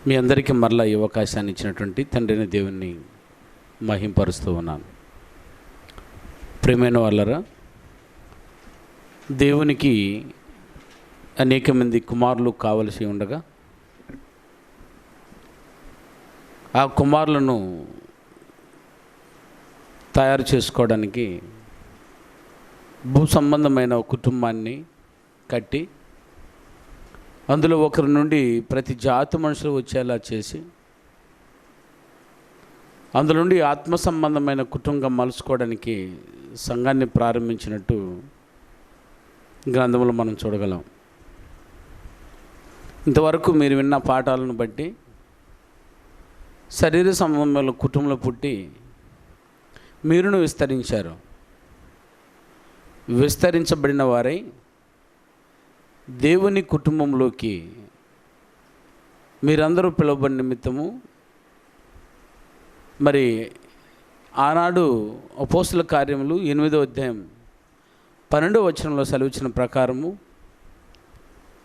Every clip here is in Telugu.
మీ అందరికీ మరలా ఈ అవకాశాన్ని ఇచ్చినటువంటి తండ్రిని దేవుణ్ణి మహింపరుస్తూ ఉన్నాను. ప్రియమైన వాళ్ళరా, దేవునికి అనేక మంది కుమారులు కావలసి ఉండగా ఆ కుమారులను తయారు చేసుకోవడానికి భూ సంబంధమైన ఒక కుటుంబాన్ని కట్టి అందులో ఒకరి నుండి ప్రతి జాతి మనుషులు వచ్చేలా చేసి అందులో నుండి ఆత్మ సంబంధమైన కుటుంబం మలుచుకోవడానికి సంఘాన్ని ప్రారంభించినట్టు గ్రంథంలో మనం చూడగలం. ఇంతవరకు మీరు విన్న పాఠాలను బట్టి శరీర సంబంధంలో కుటుంబంలో పుట్టి మీరును విస్తరించారు. విస్తరించబడిన వారై దేవుని కుటుంబంలోకి మీరందరూ పిలువబడిన నిమిత్తము మరి ఆనాడు అపోస్తుల కార్యములు 8వ అధ్యాయం 12వ వచనంలో సెలవిచ్చిన ప్రకారము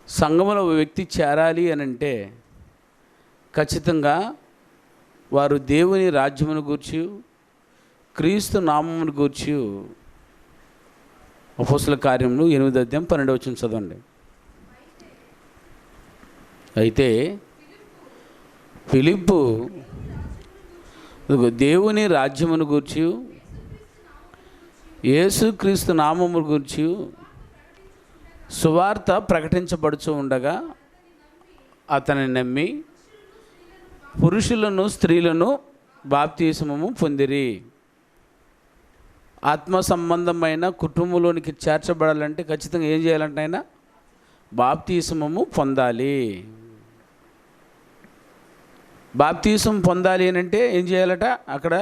సంఘములో వ్యక్తి చేరాలి అని అంటే ఖచ్చితంగా వారు దేవుని రాజ్యమును గూర్చి క్రీస్తు నామమును గూర్చి అపోస్తుల కార్యములు 8వ అధ్యాయం 12వ వచనం చదవండి. అయితే ఫిలిప్పు దేవుని రాజ్యమును గూర్చి యేసుక్రీస్తు నామమును గూర్చి సువార్త ప్రకటించబడుచు ఉండగా అతని నమ్మి పురుషులను స్త్రీలను బాప్తిస్మము పొందిరి. ఆత్మ సంబంధమైన కుటుంబంలోనికి చేర్చబడాలంటే ఖచ్చితంగా ఏం చేయాలంటే ఆయన బాప్తిస్మము పొందాలి. బాప్తిస్మం పొందాలి అని అంటే ఏం చేయాలట? అక్కడ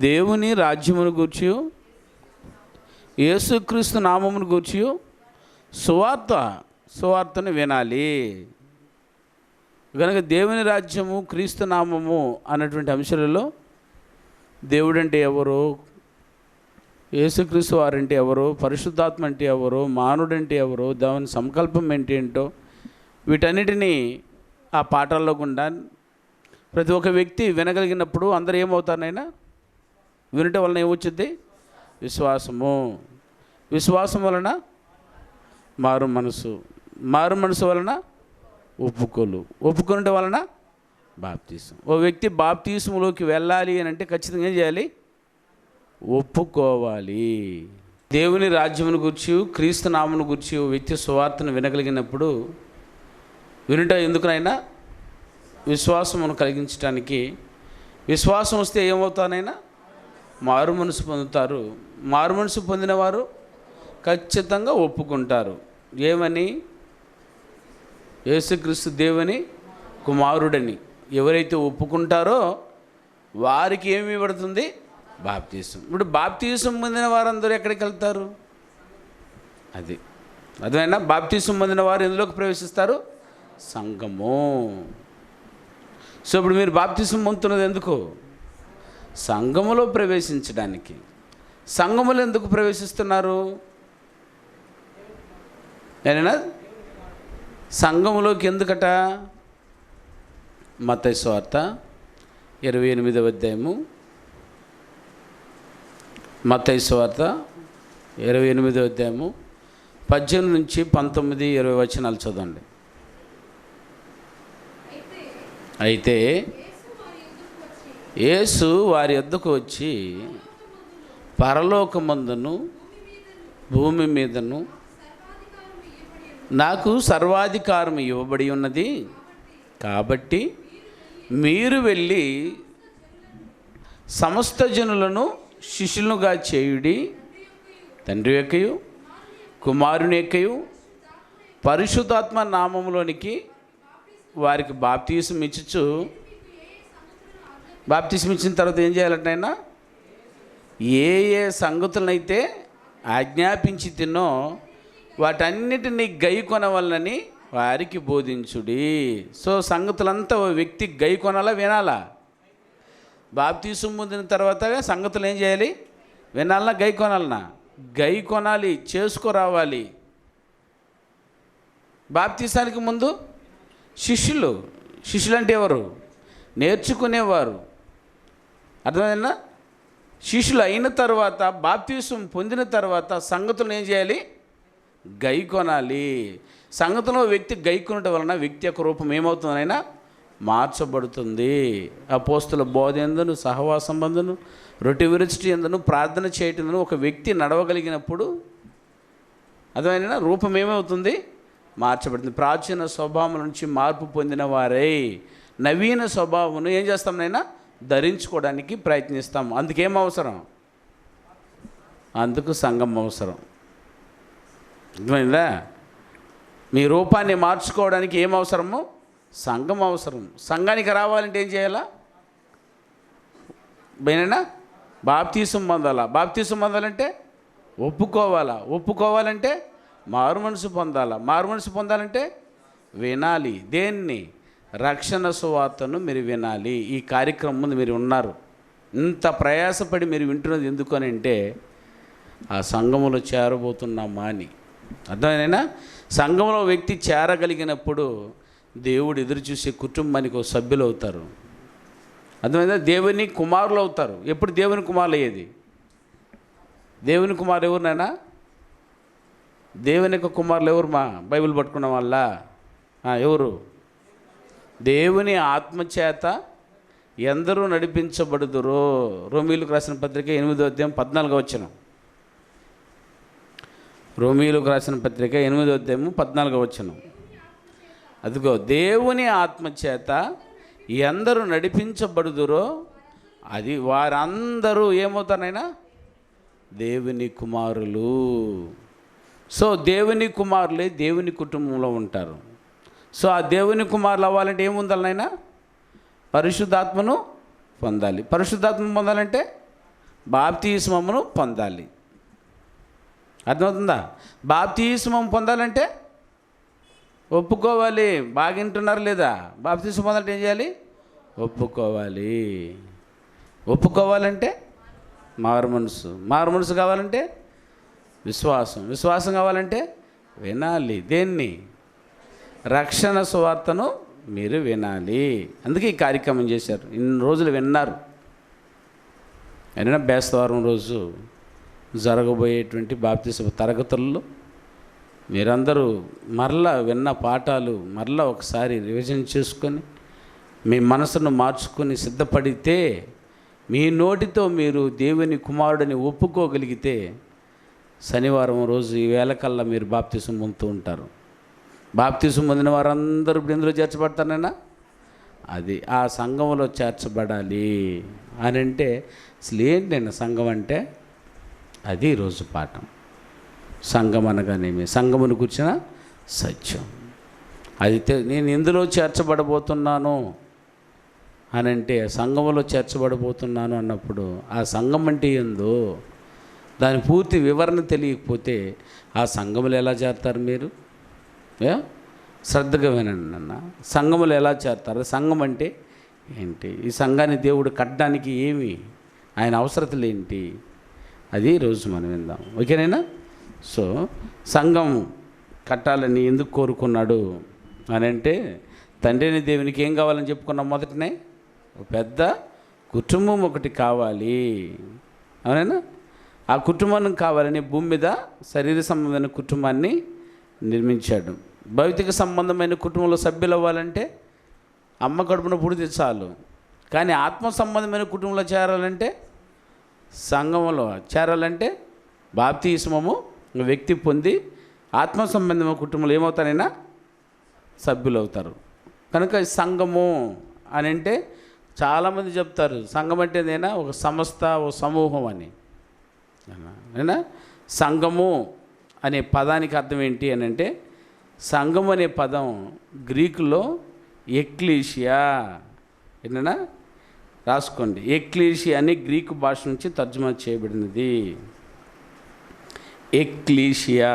దేవుని రాజ్యమును గూర్చి యేసుక్రీస్తు నామమును గూర్చి సువార్తను వినాలి. కనుక దేవుని రాజ్యము క్రీస్తు నామము అన్నటువంటి అంశాలలో దేవుడంటే ఎవరు, యేసుక్రీస్తు వారంటే ఎవరు, పరిశుద్ధాత్మ అంటే ఎవరు, మానవుడంటే ఎవరు, దేవుని సంకల్పం ఏంటో వీటన్నిటినీ ఆ పాఠాల్లో గుండా ప్రతి ఒక్క వ్యక్తి వినగలిగినప్పుడు అందరూ ఏమవుతారైనా వినటం వలన ఏమొచ్చుద్ది? విశ్వాసం వలన మారు మనసు వలన ఒప్పుకొనటం వలన బాప్తిసం. ఓ వ్యక్తి బాప్తిసంలోకి వెళ్ళాలి అని అంటే ఖచ్చితంగా ఏం చేయాలి? ఒప్పుకోవాలి. దేవుని రాజ్యమును గురించి క్రీస్తు నామమును గురించి ఓ వ్యక్తి సువార్తను వినగలిగినప్పుడు వినుట ఎందుకునైనా విశ్వాసమును కలిగించడానికి. విశ్వాసం వస్తే ఏమవుతానైనా మారు మనసు పొందుతారు. మారు మనసు పొందిన వారు ఖచ్చితంగా ఒప్పుకుంటారు. ఏమని? యేసుక్రీస్తు దేవుని కుమారుడని ఎవరైతే ఒప్పుకుంటారో వారికి ఏమి ఇవ్వబడుతుంది? బాప్తిసం. ఇప్పుడు బాప్తిసం పొందిన వారందరూ ఎక్కడికి వెళ్తారు? అదేనా బాప్తిసం పొందిన వారు ఎందులోకి ప్రవేశిస్తారు? సంఘము. సో ఇప్పుడు మీరు బాప్తిసం పొందుతున్నది ఎందుకు? సంఘములో ప్రవేశించడానికి. సంఘములో ఎందుకు ప్రవేశిస్తున్నారు? ఏనా సంఘములోకి ఎందుకట? మత్తయి సువార్త 28వ అధ్యాయము, మత్తయి సువార్త 28వ అధ్యాయము 18 నుంచి 19, 20 వచనాలు చదవండి. అయితే యేసు వారి యొద్దకు వచ్చి పరలోకమందును భూమి మీదను నాకు సర్వాధికారం ఇవ్వబడి ఉన్నది, కాబట్టి మీరు వెళ్ళి సమస్త జనులను శిష్యులుగా చేయుడి, తండ్రి యొక్కయు కుమారుని యొక్కయు పరిశుద్ధాత్మ నామములోనికి వారికి బాప్తిసం ఇచ్చుచు. బాప్తిసం ఇచ్చిన తర్వాత ఏం చేయాలంటే ఆయన ఏ సంగతులనైతే ఆజ్ఞాపించి తిన్నో వాటన్నిటినీ గైకొనవలనని వారికి బోధించుడి. సో సంగతులంతా ఓ వ్యక్తి గైకొనాలా, వినాలా? బాప్తిసం పొందిన తర్వాత సంగతులు ఏం చేయాలి? వినాలన్నా గైకొనాలన్నా? గైకొనాలి, చేసుకురావాలి. బాప్తిసానికి ముందు శిష్యులు. శిష్యులు అంటే ఎవరు? నేర్చుకునేవారు. అర్థమైందా? శిష్యులు అయిన తర్వాత, బాప్తీసం పొందిన తర్వాత సంగతులను ఏం చేయాలి? గైకొనాలి. సంగతిలో వ్యక్తి గైకొనటం వలన వ్యక్తి యొక్క రూపం ఏమవుతుందనైనా మార్చబడుతుంది. అపోస్తుల బోధ యందును, సహవాసం యందును, రొట్టె విరుచుట యందును, ప్రార్థన చేయటందును ఒక వ్యక్తి నడవగలిగినప్పుడు అర్థమైనా రూపం ఏమవుతుంది? మార్చబడుతుంది. ప్రాచీన స్వభావం నుంచి మార్పు పొందిన వారై నవీన స్వభావం ఏం చేస్తాం నైనా? ధరించుకోవడానికి ప్రయత్నిస్తాం. అందుకేం అవసరం? అందుకు సంఘం అవసరం. అర్థమైందా? మీ రూపాన్ని మార్చుకోవడానికి ఏం అవసరమో సంఘం అవసరం. సంఘానికి రావాలంటే ఏం చేయాలా? బేనేనా? బాప్తీసం పొందాలా. బాప్తీసం పొందాలంటే ఒప్పుకోవాలా. ఒప్పుకోవాలంటే మారు మనసు పొందాలా. మారు మనసు పొందాలంటే వినాలి. దేన్ని? రక్షణ సువార్తను మీరు వినాలి. ఈ కార్యక్రమం ముందు మీరు ఉన్నారు. ఇంత ప్రయాసపడి మీరు వింటున్నది ఎందుకని అంటే ఆ సంఘములో చేరబోతున్నామా అని. అర్థమైనా? సంఘంలో వ్యక్తి చేరగలిగినప్పుడు దేవుడు ఎదురు చూసే కుటుంబానికి ఒక సభ్యులు అవుతారు. అర్థమైందా? దేవుని కుమారులు అవుతారు. ఎప్పుడు దేవుని కుమారులు అయ్యేది? దేవుని కుమారులు ఎవరినైనా? దేవుని యొక్క కుమారులు ఎవరు? మా బైబిల్ పట్టుకున్న వాళ్ళ ఎవరు? దేవుని ఆత్మచేత ఎందరూ నడిపించబడుదురో. రోమీయులకు రాసిన పత్రిక 8వ అధ్యాయం 14వ వచనం. రోమీయులకు రాసిన పత్రిక 8వ అధ్యాయం 14వ వచనం. అదిగో, దేవుని ఆత్మచేత ఎందరూ నడిపించబడుదురో అది వారందరూ ఏమవుతారైనా దేవుని కుమారులు. సో దేవుని కుమారులే దేవుని కుటుంబంలో ఉంటారు. సో ఆ దేవుని కుమారులు అవ్వాలంటే ఏముందాలనైనా? పరిశుద్ధాత్మను పొందాలి. పరిశుద్ధాత్మ పొందాలంటే బాప్తిస్మమును పొందాలి. అర్థమవుతుందా? బాప్తిస్మం పొందాలంటే ఒప్పుకోవాలి. బాగా వింటున్నారు లేదా? బాప్తిస్మం పొందాలంటే ఏం చేయాలి? ఒప్పుకోవాలి. ఒప్పుకోవాలంటే మారు మనసు. మారు మనసు కావాలంటే విశ్వాసం. విశ్వాసం కావాలంటే వినాలి. దేన్ని? రక్షణ సువార్తను మీరు వినాలి. అందుకే ఈ కార్యక్రమం చేశారు. ఇన్ని రోజులు విన్నారు. అయినా బేస్తవారం రోజు జరగబోయేటువంటి బాప్తిస్మ తరగతుల్లో మీరందరూ మరలా విన్న పాఠాలు మరలా ఒకసారి రివిజన్ చేసుకొని మీ మనసును మార్చుకొని సిద్ధపడితే, మీ నోటితో మీరు దేవుని కుమారుడిని ఒప్పుకోగలిగితే శనివారం రోజు ఈ వేళకల్లా మీరు బాప్తిస్మ పొందుతూ ఉంటారు. బాప్తిస్మ పొందిన వారందరూ ఇప్పుడు ఎందులో చేర్చబడతానైనా? అది ఆ సంఘంలో చేర్చబడాలి అని అంటే అసలు ఏంటండి సంఘం అంటే? అది ఈరోజు పాఠం. సంఘం అనగానేమి? సంఘమును కూర్చిన సత్యం. అయితే నేను ఎందులో చేర్చబడబోతున్నాను అని అంటే సంఘంలో చేర్చబడబోతున్నాను అన్నప్పుడు ఆ సంఘం అంటే ఏందో దాని పూర్తి వివరణ తెలియకపోతే ఆ సంఘములు ఎలా చేరతారు? మీరు శ్రద్ధగా వినండి అన్న. సంఘములు ఎలా చేరతారు? సంఘం అంటే ఏంటి? ఈ సంఘాన్ని దేవుడు కట్టడానికి ఏమి ఆయన అవసరతలు ఏంటి? అది ఈరోజు మనం విందాం. ఓకేనైనా? సో సంఘం కట్టాలని ఎందుకు కోరుకున్నాడు అని అంటే తండ్రిని దేవునికి ఏం కావాలని చెప్పుకున్నాం? మొదటనే ఒక పెద్ద కుటుంబం ఒకటి కావాలి. అవునైనా? ఆ కుటుంబం కావాలని భూమి మీద శరీర సంబంధమైన కుటుంబాన్ని నిర్మించాడు. భౌతిక సంబంధమైన కుటుంబంలో సభ్యులు అవ్వాలంటే అమ్మ కడుపున పుడితే చాలు. కానీ ఆత్మ సంబంధమైన కుటుంబంలో చేరాలంటే, సంఘంలో చేరాలంటే బాప్తిస్మము వ్యక్తి పొంది ఆత్మ సంబంధమైన కుటుంబంలో ఏమవుతారైనా సభ్యులు అవుతారు. కనుక సంఘము అని అంటే చాలామంది చెప్తారు సంఘం అంటే ఏదైనా ఒక సంస్థ, ఒక సమూహం అని. అయినా సంఘము అనే పదానికి అర్థం ఏంటి అని అంటే, సంఘం అనే పదం గ్రీకులో ఎక్లీషియా. ఏంటన్నా రాసుకోండి. ఎక్లీషియా అని గ్రీకు భాష నుంచి తర్జుమా చేయబడినది. ఎక్లీషియా.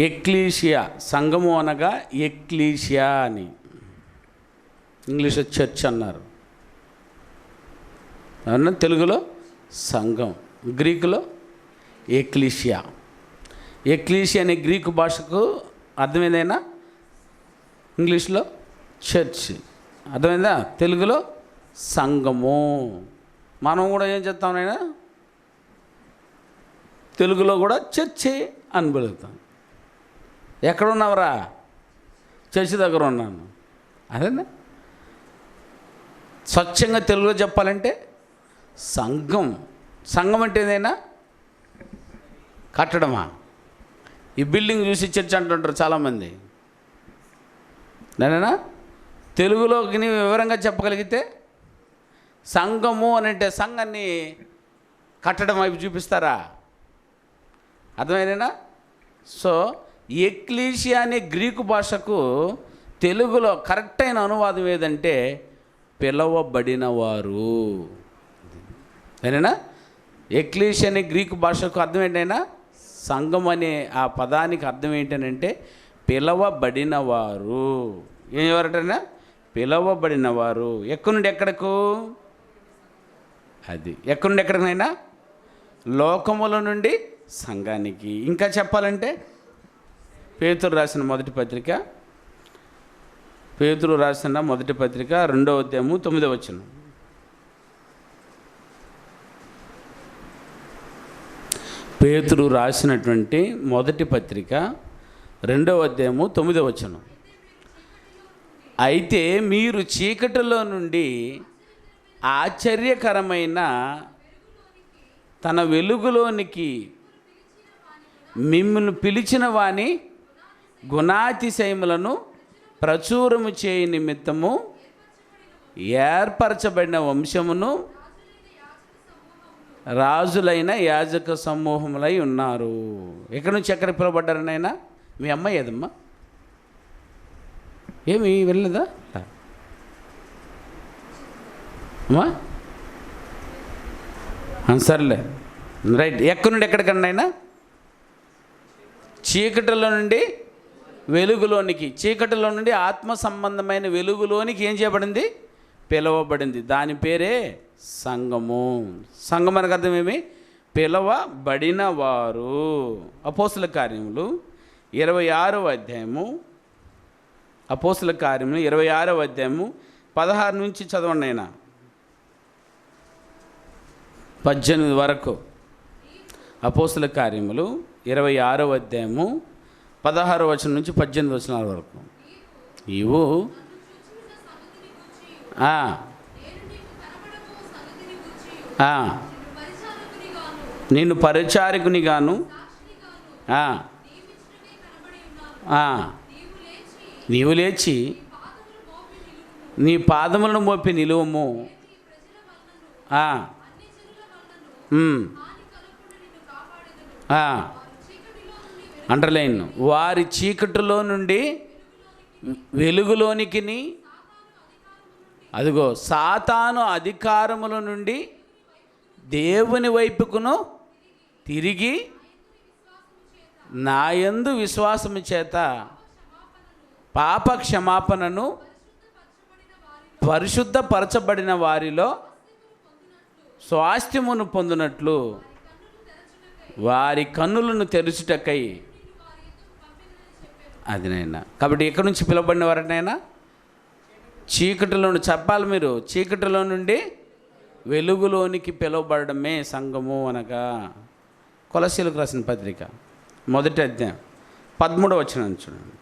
ఎక్లీషియా సంఘము అనగా ఎక్లీషియా అని. ఇంగ్లీష్లో చర్చ్ అన్నారు. అన్న తెలుగులో సంఘం, గ్రీకులో ఎక్లీషియా. ఎక్లీషియా అనే గ్రీకు భాషకు అర్థం ఏదైనా ఇంగ్లీష్లో చర్చ్. అర్థమైందా? తెలుగులో సంఘము. మనం కూడా ఏం చెప్తాం నైనా? తెలుగులో కూడా చర్చి అని పిలుస్తాం. ఎక్కడున్నావురా? చర్చి దగ్గర ఉన్నాను. అదేనా? స్వచ్ఛంగా తెలుగులో చెప్పాలంటే సంఘం. సంఘం అంటే ఏదైనా కట్టడమా? ఈ బిల్డింగ్ చూసి చర్చ్ అంటుంటారు చాలామంది. నేనేనా తెలుగులోకి వివరంగా చెప్పగలిగితే సంఘము అని అంటే సంఘాన్ని కట్టడం వైపు చూపిస్తారా? అర్థమైందేనా? సో ఎక్లీషియా అనే గ్రీకు భాషకు తెలుగులో కరెక్ట్ అయిన అనువాదం ఏదంటే పిలవబడినవారు. ఏనా? ఎక్లీషియా అనే గ్రీకు భాషకు అర్థం ఏంటైనా? సంఘం అనే ఆ పదానికి అర్థం ఏంటనంటే పిలవబడినవారు. ఏం ఎవరటైనా? పిలవబడినవారు. ఎక్కడి నుండి ఎక్కడకు? అది ఎక్కడి నుండి ఎక్కడికైనా? లోకముల నుండి సంఘానికి. ఇంకా చెప్పాలంటే పేతురు రాసిన మొదటి పత్రిక, పేతురు రాసిన మొదటి పత్రిక 2వ అధ్యాయము 9వ వచనం. పేతురు రాసినటువంటి మొదటి పత్రిక 2వ అధ్యాయము 9వ వచనం. అయితే మీరు చీకటిలో నుండి ఆశ్చర్యకరమైన తన వెలుగులోనికి మిమ్మల్ని పిలిచిన వాని గుణాతిశయములను ప్రచురము చేయ నిమిత్తము ఏర్పరచబడిన వంశమును రాజులైన యాజక సమూహములై ఉన్నారు. ఎక్కడి నుంచి ఎక్కడ పిలువబడ్డారు నాయనా? మీ అమ్మ ఏదమ్మా? ఏమి వెళ్ళదా అమ్మా? సర్లే, రైట్. ఎక్కడి నుండి ఎక్కడికన్నా అయినా? చీకటిలో నుండి వెలుగులోనికి. చీకటిలో నుండి ఆత్మ సంబంధమైన వెలుగులోనికి ఏం చేయబడింది? పిలవబడింది. దాని పేరే సంఘము. సంఘం అనకు అర్థం ఏమి? పిలవబడిన వారు. అపోస్తుల కార్యములు 26వ అధ్యాయము, అపోస్తుల కార్యములు 26వ అధ్యాయము 16 నుంచి చదవండి అయినా 18 వరకు. అపోస్తుల కార్యములు 26వ అధ్యాయము 16వ వచనం నుంచి 18 వచనాల వరకు. ఇవు నేను పరిచారకునిగాను నీవు లేచి నీ పాదములను మోపి నిలువము. అండర్లైన్. వారి చీకటిలో నుండి వెలుగులోనికి, అదిగో సాతాను అధికారముల నుండి దేవుని వైపుకును తిరిగి నాయందు విశ్వాసము చేత పాప క్షమాపణను పరిశుద్ధపరచబడిన వారిలో స్వాస్థ్యమును పొందినట్లు వారి కన్నులను తెరుచుటకై. అది నైనా. కాబట్టి ఎక్కడి నుంచి పిలువబడిన వారినైనా? చీకటిలో చెప్పాలి మీరు. చీకటిలో నుండి వెలుగులోనికి పిలువబడమే సంఘము అనగా. కొలస్సీలకు రాసిన పత్రిక 1వ అధ్యాయం 13వ వచనం చూడండి.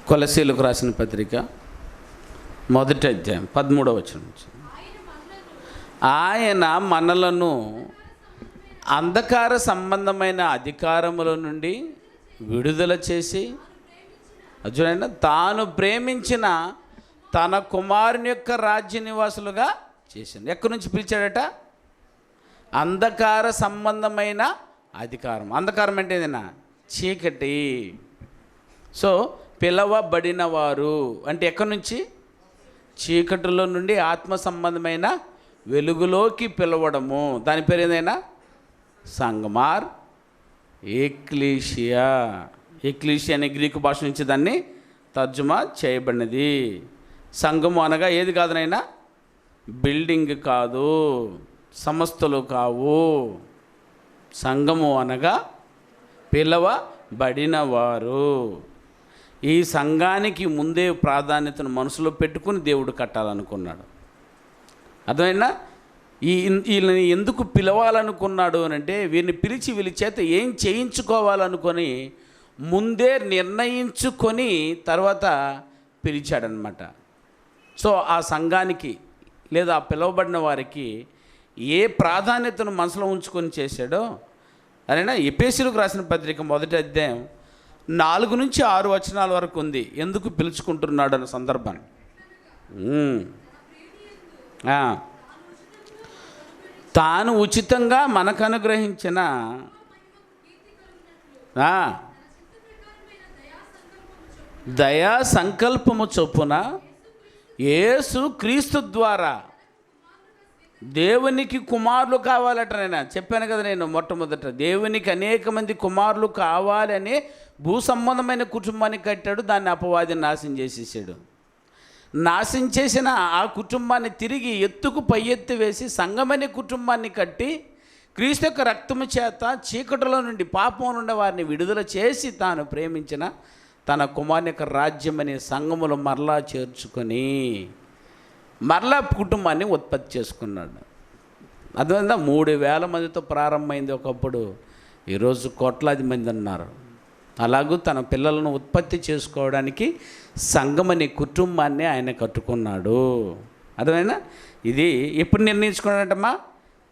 కొలస్సీలకు రాసిన పత్రిక 1వ అధ్యాయం 13వ వచనం. ఆయన మనలను అంధకార సంబంధమైన అధికారముల నుండి విడుదల చేసి, అర్జునైనా తాను ప్రేమించిన తన కుమారుని యొక్క రాజ్య నివాసులుగా చేసింది. ఎక్కడి నుంచి పిలిచాడట? అంధకార సంబంధమైన అధికారం. అంధకారం అంటే ఏదైనా చీకటి. సో పిలవబడిన వారు అంటే ఎక్కడి నుంచి? చీకటిలో నుండి ఆత్మ సంబంధమైన వెలుగులోకి పిలవడము. దాని పేరు ఏదైనా సంఘమార్ ఎక్లీషియా. ఎక్లీషియా అనే గ్రీకు భాష నుంచి దాన్ని తర్జుమా చేయబడినది. సంఘము అనగా ఏది కాదునైనా? బిల్డింగ్ కాదు, సంస్థలు కావు. సంఘము అనగా పిలవబడినవారు. ఈ సంఘానికి ముందే ప్రాధాన్యతను మనసులో పెట్టుకుని దేవుడు కట్టాలనుకున్నాడు. అర్థమైనా? వీళ్ళని ఎందుకు పిలవాలనుకున్నాడు అని అంటే, వీరిని పిలిచి వీళ్ళ చేత ఏం చేయించుకోవాలనుకొని ముందే నిర్ణయించుకొని తర్వాత పిలిచాడనమాట. సో ఆ సంఘానికి లేదా ఆ పిలువబడిన వారికి ఏ ప్రాధాన్యతను మనసులో ఉంచుకొని చేశాడో అదేనా. ఎఫెసీయులకు రాసిన పత్రిక 1వ అధ్యాయం 4 నుంచి 6 వచనాల వరకు ఉంది ఎందుకు పిలుచుకుంటున్నాడు అన్న సందర్భాన్ని. తాను ఉచితంగా మనకు అనుగ్రహించిన దయా సంకల్పము చొప్పున యేసు క్రీస్తు ద్వారా దేవునికి కుమారులు కావాలట. నేను చెప్పాను కదా, నేను మొట్టమొదట దేవునికి అనేక మంది కుమారులు కావాలని భూ సంబంధమైన కుటుంబాన్ని కట్టాడు. దాన్ని అపవాదిని నాశనం చేసేసాడు. నాశనం చేసిన ఆ కుటుంబాన్ని తిరిగి ఎత్తుకు పై ఎత్తు వేసి సంఘమనే కుటుంబాన్ని కట్టి క్రీస్తు యొక్క రక్తము చేత చీకటిలో నుండి పాపం నుండి వారిని విడుదల చేసి తాను ప్రేమించిన తన కుమారుని యొక్క రాజ్యం అనే సంఘములో మరలా చేర్చుకొని మరలా కుటుంబాన్ని ఉత్పత్తి చేసుకున్నాడు. అర్థమైందా? 3,000 మందితో ప్రారంభమైంది ఒకప్పుడు, ఈరోజు కోట్లాది మంది ఉన్నారు. అలాగూ తన పిల్లలను ఉత్పత్తి చేసుకోవడానికి సంఘమనే కుటుంబాన్ని ఆయన కట్టుకున్నాడు. అర్థమైనా? ఇది ఎప్పుడు నిర్ణయించుకున్నాడంటమ్మా?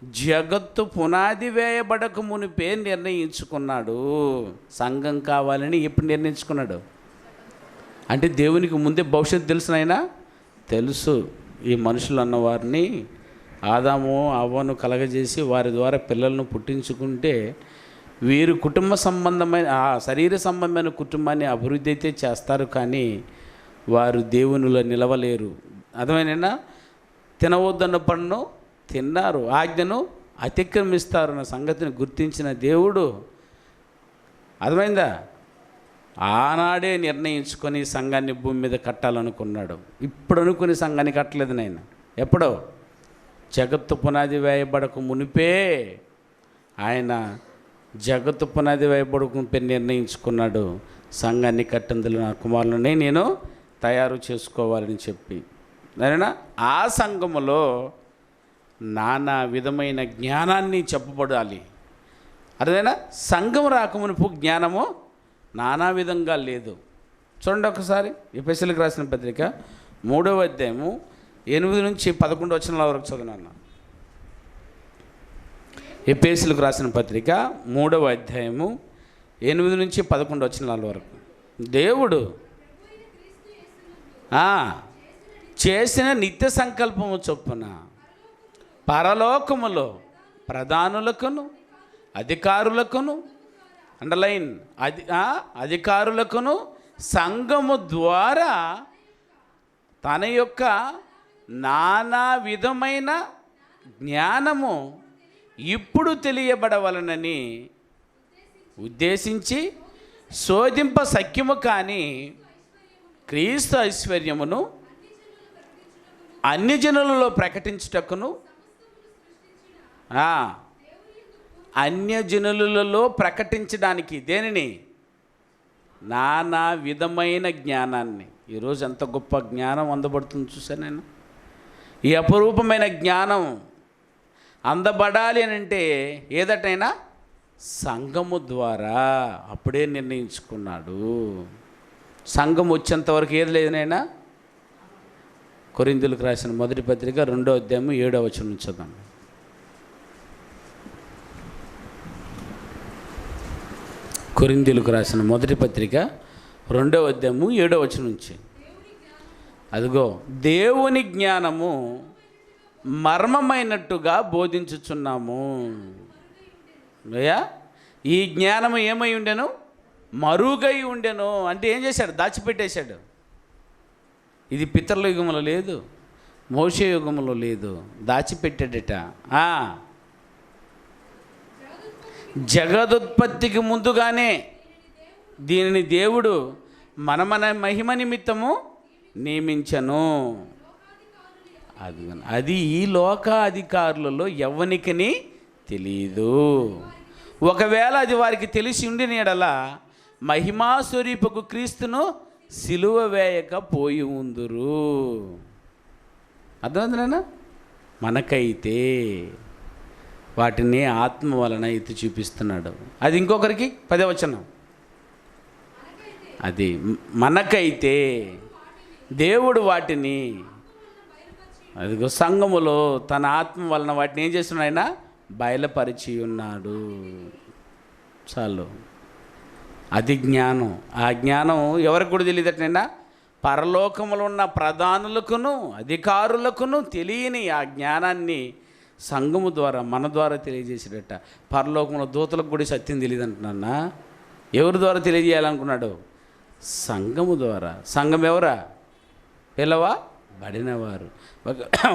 జగత్తు పునాది వేయబడక మునిపే నిర్ణయించుకున్నాడు. సంఘం కావాలని ఎప్పుడు నిర్ణయించుకున్నాడు అంటే, దేవునికి ముందే భవిష్యత్తు తెలుసునైనా తెలుసు. ఈ మనుషులు అన్నవారిని ఆదాము అవ్వను కలగజేసి వారి ద్వారా పిల్లలను పుట్టించుకుంటే వీరు కుటుంబ సంబంధమైన శరీర సంబంధమైన కుటుంబాన్ని అభివృద్ధి అయితే చేస్తారు, కానీ వారు దేవునిలో నిలవలేరు. అర్థమైనా? తినవద్దన్న పన్ను తిన్నారు, ఆజ్ఞను అతిక్రమిస్తారు అన్న సంగతిని గుర్తించిన దేవుడు, అర్థమైందా, ఆనాడే నిర్ణయించుకొని సంఘాన్ని భూమి మీద కట్టాలనుకున్నాడు. ఇప్పుడు అనుకుని సంఘాన్ని కట్టలేదు నాయన. ఎప్పుడో జగత్తు పునాది వేయబడక మునిపే ఆయన జగత్తు పునాది వేయబడక మునిపే నిర్ణయించుకున్నాడు, సంఘాన్ని కట్టందులో నా కుమారులని నేను తయారు చేసుకోవాలని చెప్పి. అయినా ఆ సంఘములో నానా విధమైన జ్ఞానాన్ని చెప్పబడాలి. అదేనా? సంఘం రాకమునుపు జ్ఞానము నానా విధంగా లేదు. చూడండి ఒకసారి ఎఫెసీయులకు రాసిన పత్రిక 3వ అధ్యాయము 8 నుంచి 11 వచనాల వరకు చదివినాను. ఎఫెసీయులకు రాసిన పత్రిక 3వ అధ్యాయము 8 నుంచి 11 వచనాల వరకు. దేవుడు చేసిన నిత్య సంకల్పము చొప్పున పరలోకములో ప్రధానులకును అధికారులకును, అండర్లైన్, అధికారులకును సంఘము ద్వారా తన యొక్క నానా విధమైన జ్ఞానము ఇప్పుడు తెలియబడవలనని ఉద్దేశించి శోధింప సఖ్యము కాని క్రీస్తు ఐశ్వర్యమును అన్ని జనులలో ప్రకటించుటకును, అన్యజనులలో ప్రకటించడానికి, దేనిని? నానా విధమైన జ్ఞానాన్ని. ఈరోజు ఎంత గొప్ప జ్ఞానం అందబడుతుంది చూసాను నేను. ఈ అపరూపమైన జ్ఞానం అందబడాలి అని అంటే ఏదటైనా సంఘము ద్వారా. అప్పుడే నిర్ణయించుకున్నాడు. సంఘం వచ్చేంతవరకు ఏది లేదనైనా. కొరింథీయులకు రాసిన 1వ పత్రిక 2వ అధ్యాయం 7వ వచనం నుంచి చదువుదాం. కొరింథీయులకు రాసిన 1వ పత్రిక 2వ అధ్యాయము 7వ వచనం నుంచి. అదిగో దేవుని జ్ఞానము మర్మమైనట్టుగా బోధించుచున్నాము. అయ్యా, ఈ జ్ఞానము ఏమై ఉండెను? మరుగై ఉండెను. అంటే ఏం చేశాడు? దాచిపెట్టేశాడు. ఇది పితరుల యుగంలో లేదు, మోషే యుగంలో లేదు, దాచిపెట్టాడట. జగదుత్పత్తికి ముందుగానే దీనిని దేవుడు మన మహిమ నిమిత్తము నియమించను. అది ఈ లోక అధికారులలో ఎవ్వనికని తెలియదు. ఒకవేళ అది వారికి తెలిసి ఉండిన యెడల మహిమా స్వరూపకు క్రీస్తును సిలువ వేయక పోయి ఉందురు. అర్థమైందినా? మనకైతే వాటిని ఆత్మ వలన ఎత్తి చూపిస్తున్నాడు. అది ఇంకొకరికి 10వ వచనం. అది మనకైతే దేవుడు వాటిని అదిగో సంఘములో తన ఆత్మ వలన వాటిని ఏం చేస్తున్నాడు? ఆయన బయలుపరిచి ఉన్నాడు. చాలు. అది జ్ఞానం. ఆ జ్ఞానం ఎవరికి కూడా తెలియదటనైనా? పరలోకములో ఉన్న ప్రధానులకును అధికారులకును తెలియని ఆ జ్ఞానాన్ని సంఘము ద్వారా మన ద్వారా తెలియజేసేటట్ట. పరలోకంలో దూతలకు కూడా సత్యం తెలియదు అంటున్నా. ఎవరి ద్వారా తెలియజేయాలనుకున్నాడు? సంఘము ద్వారా. సంఘం ఎవరా? పిలవబడినవారు.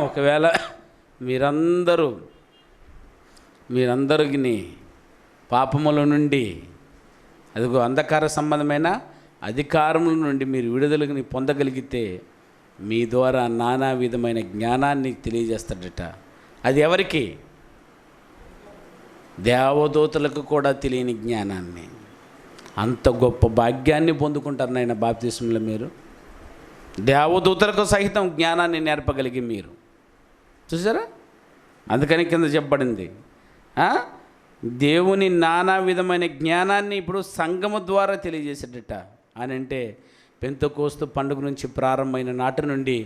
ఒకవేళ మీరందరికీ పాపముల నుండి అదిగో అంధకార సంబంధమైన అధికారముల నుండి మీరు విడుదలని పొందగలిగితే మీ ద్వారా నానా విధమైన జ్ఞానాన్ని తెలియజేస్తాడట. అది ఎవరికి? దేవదూతలకు కూడా తెలియని జ్ఞానాన్ని. అంత గొప్ప భాగ్యాన్ని పొందుకుంటారు నాయన బాప్తిస్మంలో మీరు. దేవదూతలకు సహితం జ్ఞానాన్ని నేర్పగలిగి మీరు చూసారా? అందుకని కింద చెప్పబడింది, దేవుని నానా విధమైన జ్ఞానాన్ని ఇప్పుడు సంఘము ద్వారా తెలియజేసేటట అని. అంటే పెంతెకోస్తు పండుగ నుంచి ప్రారంభమైన నాటి నుండి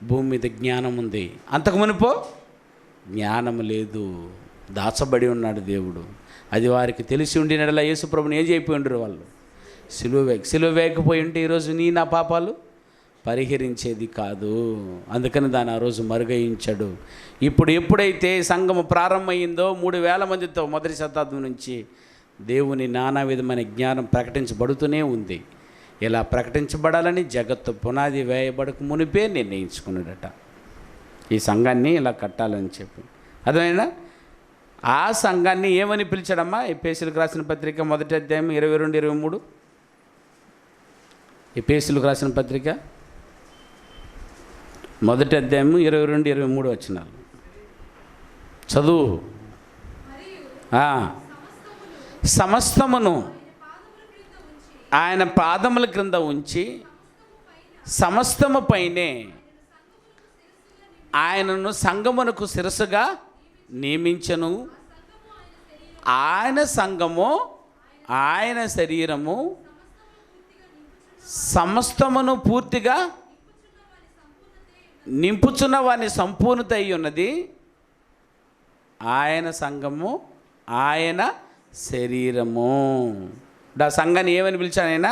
భూమి మీద జ్ఞానం ఉంది. అంతకు మునుపో జ్ఞానం లేదు, దాచబడి ఉన్నాడు దేవుడు. అది వారికి తెలిసి ఉండినట్లా యేసుప్రభుని ఏం చేయకపోయి ఉండరు వాళ్ళు? సిలువ వేయకపోయి ఉంటే ఈరోజు నా పాపాలు పరిహరించేది కాదు. అందుకని దాన్ని ఆ రోజు మరుగయించాడు. ఇప్పుడు ఎప్పుడైతే సంఘము ప్రారంభమైందో 3000 మందితో మొదటి శతాబ్దం నుంచి దేవుని నానా విధమైన జ్ఞానం ప్రకటించబడుతూనే ఉంది. ఇలా ప్రకటించబడాలని జగత్తు పునాది వేయబడక మునిపే నిర్ణయించుకున్నాడట ఈ సంఘాన్ని ఇలా కట్టాలని చెప్పి. అదేనా? ఆ సంఘాన్ని ఏమని పిలిచాడమ్మా? ఎఫెసీయులకు రాసిన పత్రిక 1వ అధ్యాయం 22-23. ఎఫెసీయులకు రాసిన పత్రిక 1వ అధ్యాయం 22-23 వచనాలు చదువు. సమస్తమును ఆయన పాదముల క్రింద ఉంచి సమస్తము పైనే ఆయనను సంఘమునకు శిరస్సుగా నియమించను. ఆయన సంఘము ఆయన శరీరము సమస్తమును పూర్తిగా నింపుచున్న వాని సంపూర్ణత అయి ఉన్నది. ఆయన సంఘము ఆయన శరీరము. ఆ సంఘాన్ని ఏమని పిలిచాను? ఆయన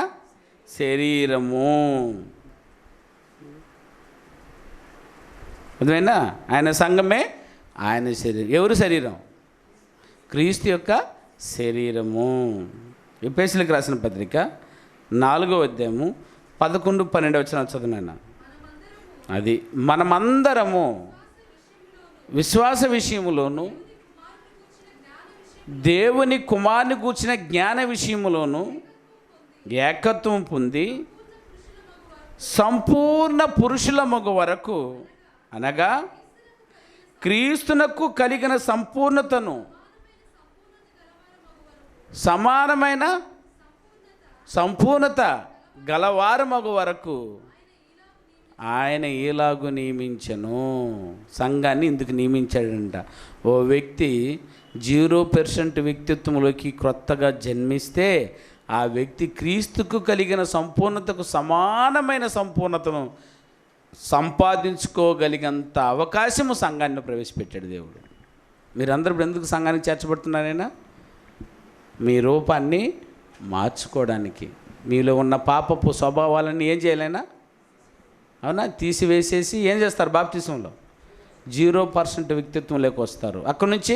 శరీరము. అర్థమైనా? ఆయన సంఘమే ఆయన శరీరం. ఎవరు శరీరం? క్రీస్తు యొక్క శరీరము. ఎఫెసీయులకు రాసిన పత్రిక 4వ అధ్యాయము 11-12 వచనాలు చదువునైనా. అది మనమందరము విశ్వాస విషయములోను దేవుని కుమారుని గూర్చిన జ్ఞాన విషయములోను ఏకత్వం పొంది సంపూర్ణ పురుషుల మగు వరకు, అనగా క్రీస్తునకు కలిగిన సంపూర్ణతను సమానమైన సంపూర్ణత గలవారమగు వరకు ఆయన ఈలాగు నియమించను. సంఘాన్ని ఇందుకు నియమించాడంట. ఓ వ్యక్తి 0% వ్యక్తిత్వంలోకి క్రొత్తగా జన్మిస్తే ఆ వ్యక్తి క్రీస్తుకు కలిగిన సంపూర్ణతకు సమానమైన సంపూర్ణతను సంపాదించుకోగలిగంత అవకాశము సంఘాన్ని ప్రవేశపెట్టాడు దేవుడు. మీరందరూ ఇప్పుడు ఎందుకు సంఘానికి చేర్చబడుతున్నారైనా? మీ రూపాన్ని మార్చుకోవడానికి, మీలో ఉన్న పాపపు స్వభావాలన్నీ ఏం చేయలేనా? అవునా? తీసివేసేసి ఏం చేస్తారు? బాప్తిసంలో 0% వ్యక్తిత్వంలోకి వస్తారు. అక్కడి నుంచి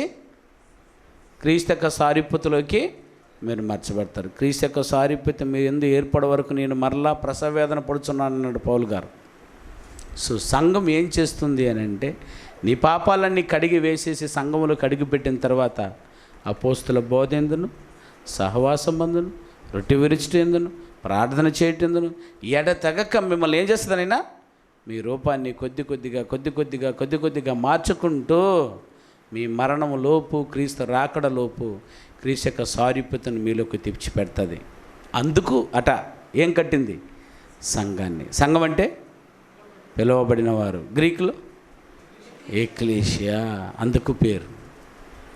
క్రీస్తు యొక్క సారూప్యతలోకి మీరు మర్చబడతారు. క్రీస్తు యొక్క సారూప్యత మీరు ఎందుకు ఏర్పడే వరకు నేను మరలా ప్రసవవేదన పడుచున్నాను అన్నాడు పౌలు గారు. సో సంఘం ఏం చేస్తుంది అని అంటే, నీ పాపాలన్నీ కడిగి వేసేసి సంఘములో కడిగి పెట్టిన తర్వాత అపోస్తుల బోధ ఎందును, సహవాసం అందును, రొట్టె విరుచుట ఎందును, ప్రార్థన చేయటందును ఎడతెగక మిమ్మల్ని ఏం చేస్తుందనైనా? మీ రూపాన్ని కొద్ది కొద్దిగా మార్చుకుంటూ మీ మరణము లోపు, క్రీస్తు రాకడ లోపు క్రీస్తు యొక్క సారూప్యతను మీలోకి తెచ్చిపెడుతుంది. అందుకు ఏం కట్టింది? సంఘాన్ని. సంఘం అంటే పిలువబడిన వారు, గ్రీకులో ఎక్లీషియా, అందుకు పేరు.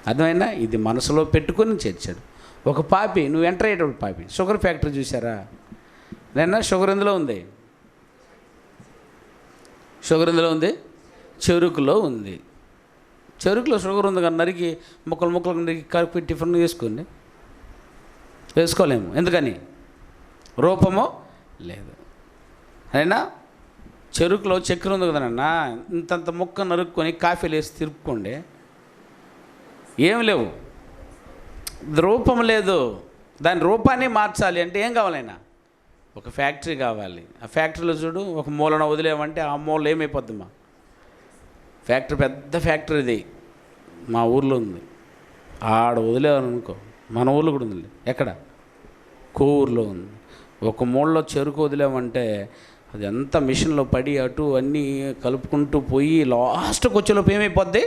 అర్థమైనా? ఇది మనసులో పెట్టుకొని చేర్చాడు. ఒక పాపి, నువ్వు ఎంటర్ అయ్యేటప్పుడు పాపి. షుగర్ ఫ్యాక్టరీ చూసారా? నేను షుగర్ ఎందులో ఉంది? షుగర్ ఎందులో ఉంది? చెరుకులో ఉంది. చెరుకులో షుగర్ ఉంది కానీ నరికి ముక్కలు ముక్కలు నరికి కలిపి టిఫిన్ వేసుకోండి, వేసుకోలేము. ఎందుకని? రూపము లేదు. అయినా చెరుకులో చక్కెర ఉంది కదన్నా, ఇంతంత ముక్క నరుక్కొని కాఫీలు వేసి తిరుపుకోండి, ఏం లేవు, రూపం లేదు. దాని రూపాన్ని మార్చాలి అంటే ఏం కావాలైనా? ఒక ఫ్యాక్టరీ కావాలి. ఆ ఫ్యాక్టరీలో చూడు, ఒక మూలన వదిలేమంటే ఆ మూల ఏమైపోద్దమ్మా? ఫ్యాక్టరీ, పెద్ద ఫ్యాక్టరీది మా ఊర్లో ఉంది. ఆడ వదిలేవనుకో, మన ఊర్లో కూడా ఉంది. ఎక్కడ? కోవూరులో ఉంది. ఒక మూలలో చెరుకు వదిలేమంటే అది ఎంత మిషన్లో పడి అటు అన్నీ కలుపుకుంటూ పోయి లాస్ట్కి వచ్చేలోపు ఏమైపోద్ది?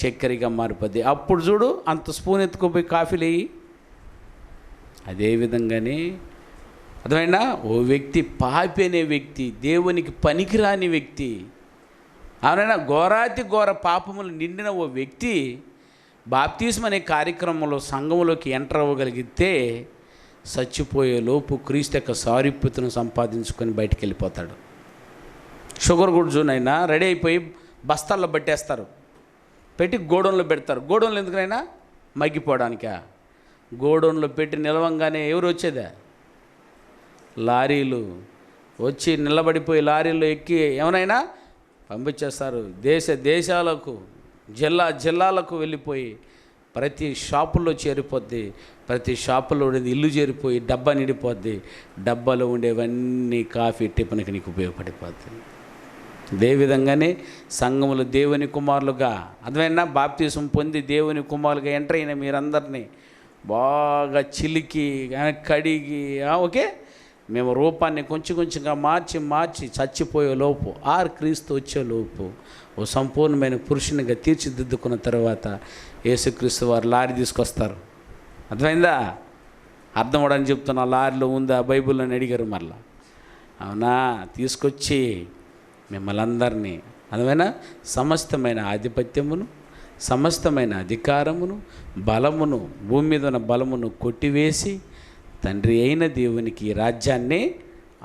చక్కెరగా మారిపోద్ది. అప్పుడు చూడు, అంత స్పూన్ ఎత్తుకుపోయి కాఫీలు వేయి. అదేవిధంగానే అర్థమైనా ఓ వ్యక్తి, పాపి అనే వ్యక్తి, దేవునికి పనికిరాని వ్యక్తి, అవునైనా ఘోరాతి ఘోర పాపములు నిండిన ఓ వ్యక్తి బాప్తిస్మం అనే కార్యక్రమంలో సంఘంలోకి ఎంటర్ అవ్వగలిగితే చచ్చిపోయే లోపు క్రీస్తు యొక్క సారూప్యతను సంపాదించుకొని బయటికి వెళ్ళిపోతాడు. షుగర్ గుడ్జునైనా రెడీ అయిపోయి బస్తాల్లో పట్టేస్తారు, పెట్టి గోడౌన్లో పెడతారు. గోడౌన్లో ఎందుకనైనా? మగ్గిపోవడానికా? గోడౌన్లో పెట్టి నిలవంగానే ఎవరు వచ్చేదా? లారీలు వచ్చి నిలబడిపోయి లారీల్లో ఎక్కి ఏమైనా పంపించేస్తారు. దేశాలకు, జిల్లాలకు వెళ్ళిపోయి ప్రతి షాపుల్లో చేరిపోద్ది. ప్రతి షాపులో ఉండేది ఇల్లు చేరిపోయి డబ్బా నిండిపోద్ది. డబ్బాలో ఉండేవన్నీ కాఫీ టిఫిన్కి నీకు ఉపయోగపడిపోద్ది. అదేవిధంగానే సంఘములు దేవుని కుమారులుగా, అర్థమైనా బాప్తిసం పొంది దేవుని కుమారులుగా ఎంటర్ అయిన మీరందరినీ బాగా చిలికి కడిగి, ఓకే, మేము రూపాన్ని కొంచెం కొంచెంగా మార్చి చచ్చిపోయే లోపు, క్రీస్తు వచ్చే లోపు ఓ సంపూర్ణమైన పురుషునిగా తీర్చిదిద్దుకున్న తర్వాత యేసుక్రీస్తు వారు లారీ తీసుకొస్తారు. అర్థమైందా? అర్థం అవడానికి చెప్తున్నా. లారీలో ఉందా బైబిల్లో అడిగారు. మళ్ళా అవునా, తీసుకొచ్చి మిమ్మల్ని అందరినీ, అర్థమైనా సమస్తమైన ఆధిపత్యమును, సమస్తమైన అధికారమును, బలమును, భూమి మీద ఉన్న బలమును కొట్టివేసి తండ్రి అయిన దేవునికి రాజ్యాన్ని